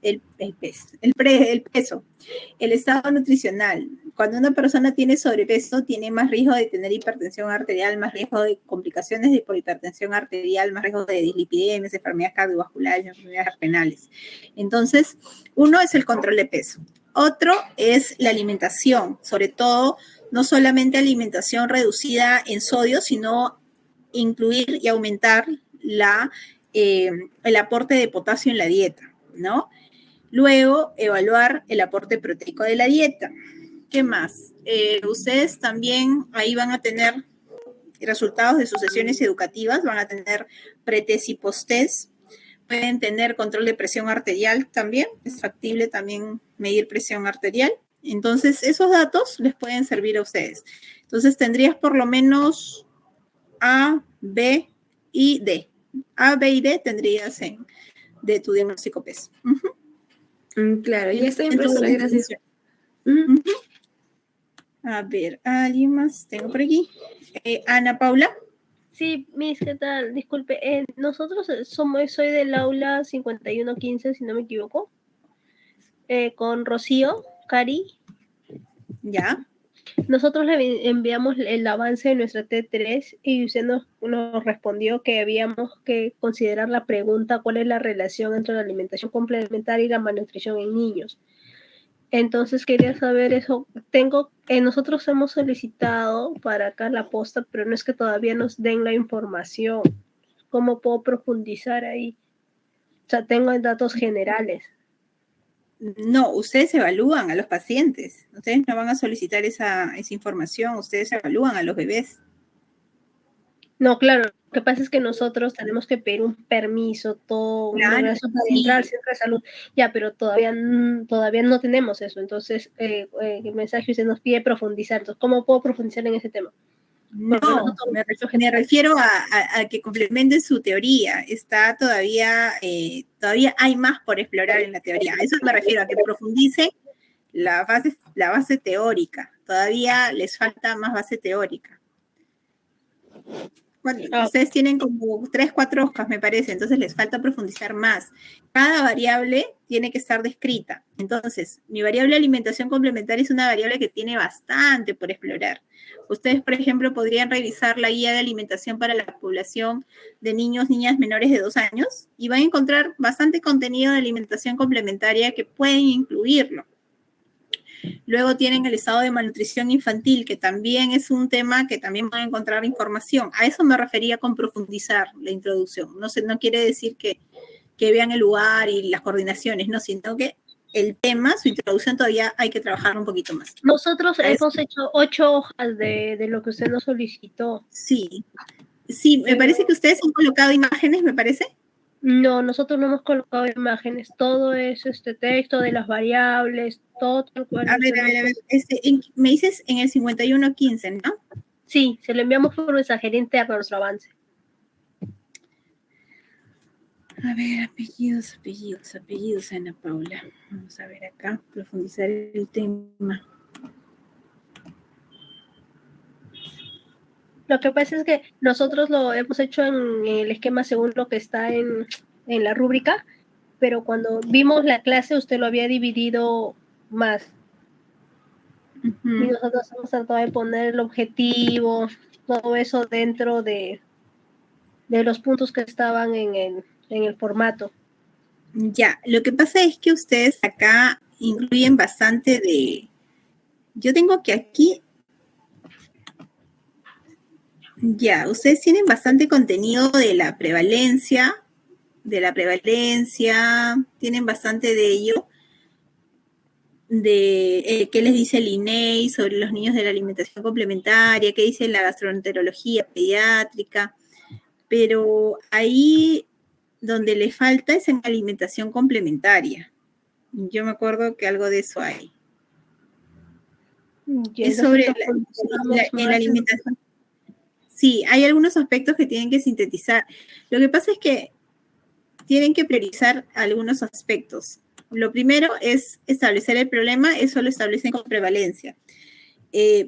el estado nutricional. Cuando una persona tiene sobrepeso, tiene más riesgo de tener hipertensión arterial, más riesgo de complicaciones de hipertensión arterial, más riesgo de dislipidemias, enfermedades cardiovasculares, enfermedades renales. Entonces, uno es el control de peso. Otro es la alimentación, sobre todo, no solamente alimentación reducida en sodio, sino incluir y aumentar el aporte de potasio en la dieta, ¿no? Luego, evaluar el aporte proteico de la dieta. ¿Qué más? Ustedes también ahí van a tener resultados de sus sesiones educativas, van a tener pretest y posttest, pueden tener control de presión arterial también, es factible también medir presión arterial. Entonces, esos datos les pueden servir a ustedes. Entonces, tendrías por lo menos A, B y D. A, B y D tendrías de tu diagnóstico PES. Claro, ya estoy, profesora, gracias. A ver, ¿alguien más tengo por aquí? Ana Paula. Sí, Miss, ¿qué tal? Disculpe, nosotros soy del aula 5115, si no me equivoco, con Rocío, Cari. Ya. Nosotros le enviamos el avance de nuestra T3 y usted nos respondió que habíamos que considerar la pregunta cuál es la relación entre la alimentación complementaria y la malnutrición en niños. Entonces quería saber eso. Nosotros hemos solicitado para acá la posta, pero no es que todavía nos den la información. ¿Cómo puedo profundizar ahí? O sea, tengo datos generales. No, ustedes evalúan a los pacientes. Ustedes no van a solicitar esa información. Ustedes evalúan a los bebés. No, claro. Lo que pasa es que nosotros tenemos que pedir un permiso, todo, un regreso para entrar al centro de salud. Ya, pero todavía no tenemos eso. Entonces, el mensaje usted nos pide profundizar. Entonces, ¿cómo puedo profundizar en ese tema? No, me refiero a que complementen su teoría. Está todavía hay más por explorar en la teoría. A eso me refiero, a que profundice la base teórica. Todavía les falta más base teórica. Bueno, ustedes tienen como 3, 4 hojas, me parece, entonces les falta profundizar más. Cada variable tiene que estar descrita. Entonces, mi variable alimentación complementaria es una variable que tiene bastante por explorar. Ustedes, por ejemplo, podrían revisar la guía de alimentación para la población de niños, niñas menores de 2 años y van a encontrar bastante contenido de alimentación complementaria que pueden incluirlo. Luego tienen el estado de malnutrición infantil, que también es un tema que también van a encontrar información. A eso me refería con profundizar la introducción. No quiere decir que vean el lugar y las coordinaciones, no, sino que el tema, su introducción, todavía hay que trabajar un poquito más. Nosotros hemos hecho 8 hojas de lo que usted nos solicitó. Sí, me parece que ustedes han colocado imágenes, me parece. No, nosotros no hemos colocado imágenes, todo es texto de las variables, todo tal cual. A ver, me dices en el 5115, ¿no? Sí, se lo enviamos por mensajería interna a nuestro avance. A ver, apellidos, Ana Paula. Vamos a ver acá, profundizar el tema. Lo que pasa es que nosotros lo hemos hecho en el esquema según lo que está en la rúbrica, pero cuando vimos la clase usted lo había dividido más. Y nosotros hemos tratado de poner el objetivo, todo eso dentro de los puntos que estaban en el formato. Ya, lo que pasa es que ustedes acá incluyen bastante de... Yo tengo que aquí... Ya, ustedes tienen bastante contenido de la prevalencia, tienen bastante de ello, de qué les dice el INEI sobre los niños de la alimentación complementaria, qué dice la gastroenterología pediátrica, pero ahí donde le falta es en alimentación complementaria. Yo me acuerdo que algo de eso hay. Es sobre la alimentación. Sí, hay algunos aspectos que tienen que sintetizar. Lo que pasa es que tienen que priorizar algunos aspectos. Lo primero es establecer el problema, eso lo establecen con prevalencia.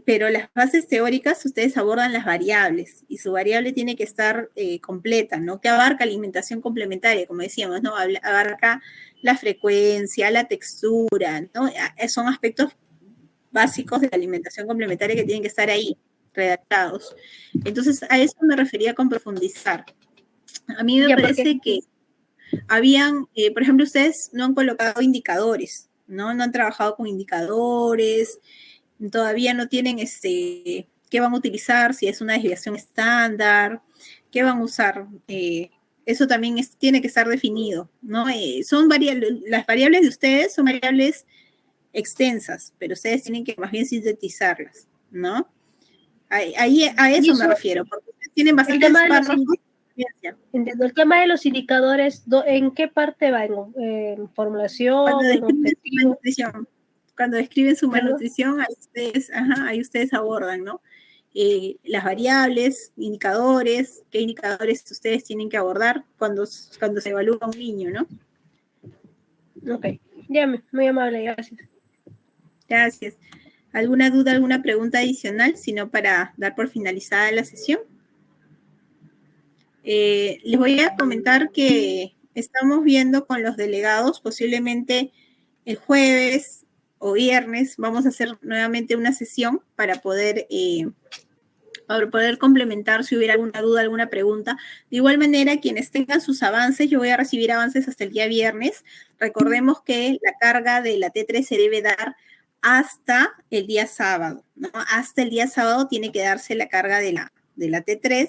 Pero las bases teóricas, ustedes abordan las variables y su variable tiene que estar completa, ¿no? Que abarca alimentación complementaria, como decíamos, ¿no? Abarca la frecuencia, la textura, ¿no? Son aspectos básicos de la alimentación complementaria que tienen que estar ahí, redactados. Entonces, a eso me refería con profundizar. A mí me parece que habían, por ejemplo, ustedes no han colocado indicadores, ¿no? No han trabajado con indicadores, todavía no tienen qué van a utilizar, si es una desviación estándar, qué van a usar. Eso también tiene que estar definido, ¿no? Las variables de ustedes son variables extensas, pero ustedes tienen que más bien sintetizarlas, ¿no? A eso me refiero, porque ustedes tienen bastantes párrafos. Entiendo. El tema de los indicadores, ¿en qué parte va? ¿En formulación? Cuando describen su malnutrición, ahí ustedes abordan, ¿no? Las variables, indicadores, qué indicadores ustedes tienen que abordar cuando se evalúa a un niño, ¿no? Ok, ya, muy amable, gracias. Gracias. ¿Alguna duda, alguna pregunta adicional, sino para dar por finalizada la sesión? Les voy a comentar que estamos viendo con los delegados, posiblemente el jueves o viernes, vamos a hacer nuevamente una sesión para poder complementar si hubiera alguna duda, alguna pregunta. De igual manera, quienes tengan sus avances, yo voy a recibir avances hasta el día viernes. Recordemos que la carga de la T3 se debe dar hasta el día sábado, ¿no? Hasta el día sábado tiene que darse la carga de la T3.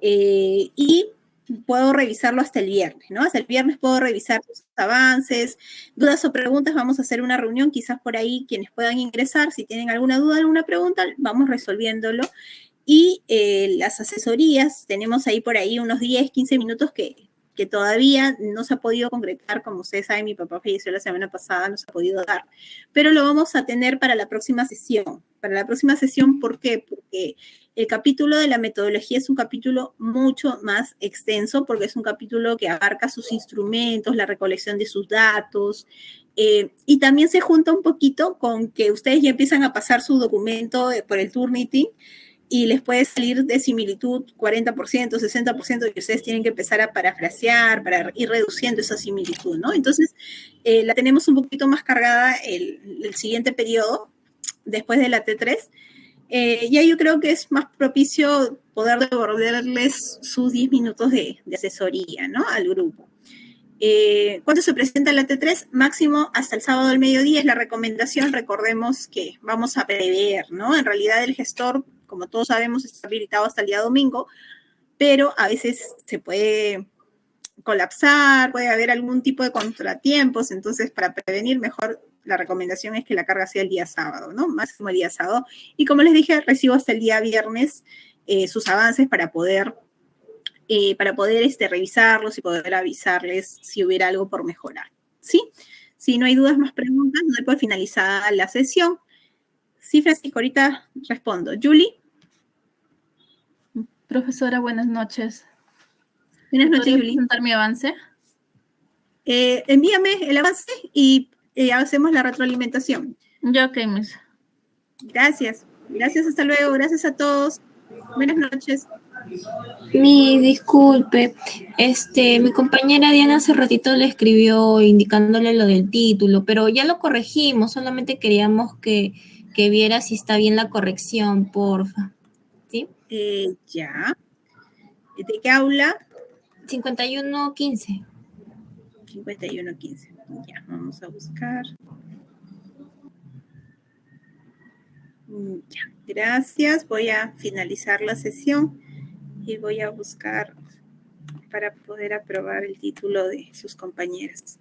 Y puedo revisarlo hasta el viernes, ¿no? Hasta el viernes puedo revisar sus avances, dudas o preguntas, vamos a hacer una reunión, quizás por ahí quienes puedan ingresar, si tienen alguna duda, alguna pregunta, vamos resolviéndolo. Y las asesorías, tenemos ahí por ahí unos 10, 15 minutos que todavía no se ha podido concretar, como ustedes saben, mi papá falleció la semana pasada, no se ha podido dar, pero lo vamos a tener para la próxima sesión. Para la próxima sesión, ¿por qué? Porque el capítulo de la metodología es un capítulo mucho más extenso, porque es un capítulo que abarca sus instrumentos, la recolección de sus datos, y también se junta un poquito con que ustedes ya empiezan a pasar su documento por el Turnitin, y les puede salir de similitud 40%, 60%, que ustedes tienen que empezar a parafrasear para ir reduciendo esa similitud, ¿no? Entonces, la tenemos un poquito más cargada el siguiente periodo, después de la T3, ya yo creo que es más propicio poder devolverles sus 10 minutos de asesoría, ¿no? Al grupo. ¿Cuándo se presenta la T3? Máximo hasta el sábado al mediodía es la recomendación. Recordemos que vamos a prever, ¿no? En realidad el gestor, como todos sabemos, está habilitado hasta el día domingo, pero a veces se puede colapsar, puede haber algún tipo de contratiempos, entonces para prevenir mejor la recomendación es que la carga sea el día sábado, ¿no? Máximo el día sábado. Y como les dije, recibo hasta el día viernes sus avances para poder revisarlos y poder avisarles si hubiera algo por mejorar, ¿sí? Si no hay dudas más preguntas, doy por finalizada la sesión. Sí, Francisco, ahorita respondo. Julie. Profesora, buenas noches. Buenas noches, Julie. ¿Presentar mi avance? Envíame el avance y hacemos la retroalimentación. Ya, ok, Miss. Gracias. Gracias, hasta luego. Gracias a todos. Buenas noches. Disculpe, mi compañera Diana hace ratito le escribió indicándole lo del título, pero ya lo corregimos, solamente queríamos que viera si está bien la corrección, porfa. ¿Sí? Ya. ¿De qué aula? 5115. 5115. Ya, vamos a buscar. Ya, gracias. Voy a finalizar la sesión y voy a buscar para poder aprobar el título de sus compañeras.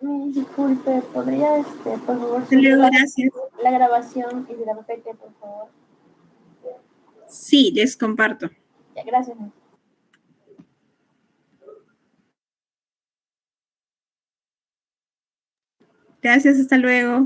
Disculpe, ¿podría, por favor, gracias. La grabación y de la PPT, por favor? Sí, les comparto. Ya, gracias. Gracias, hasta luego.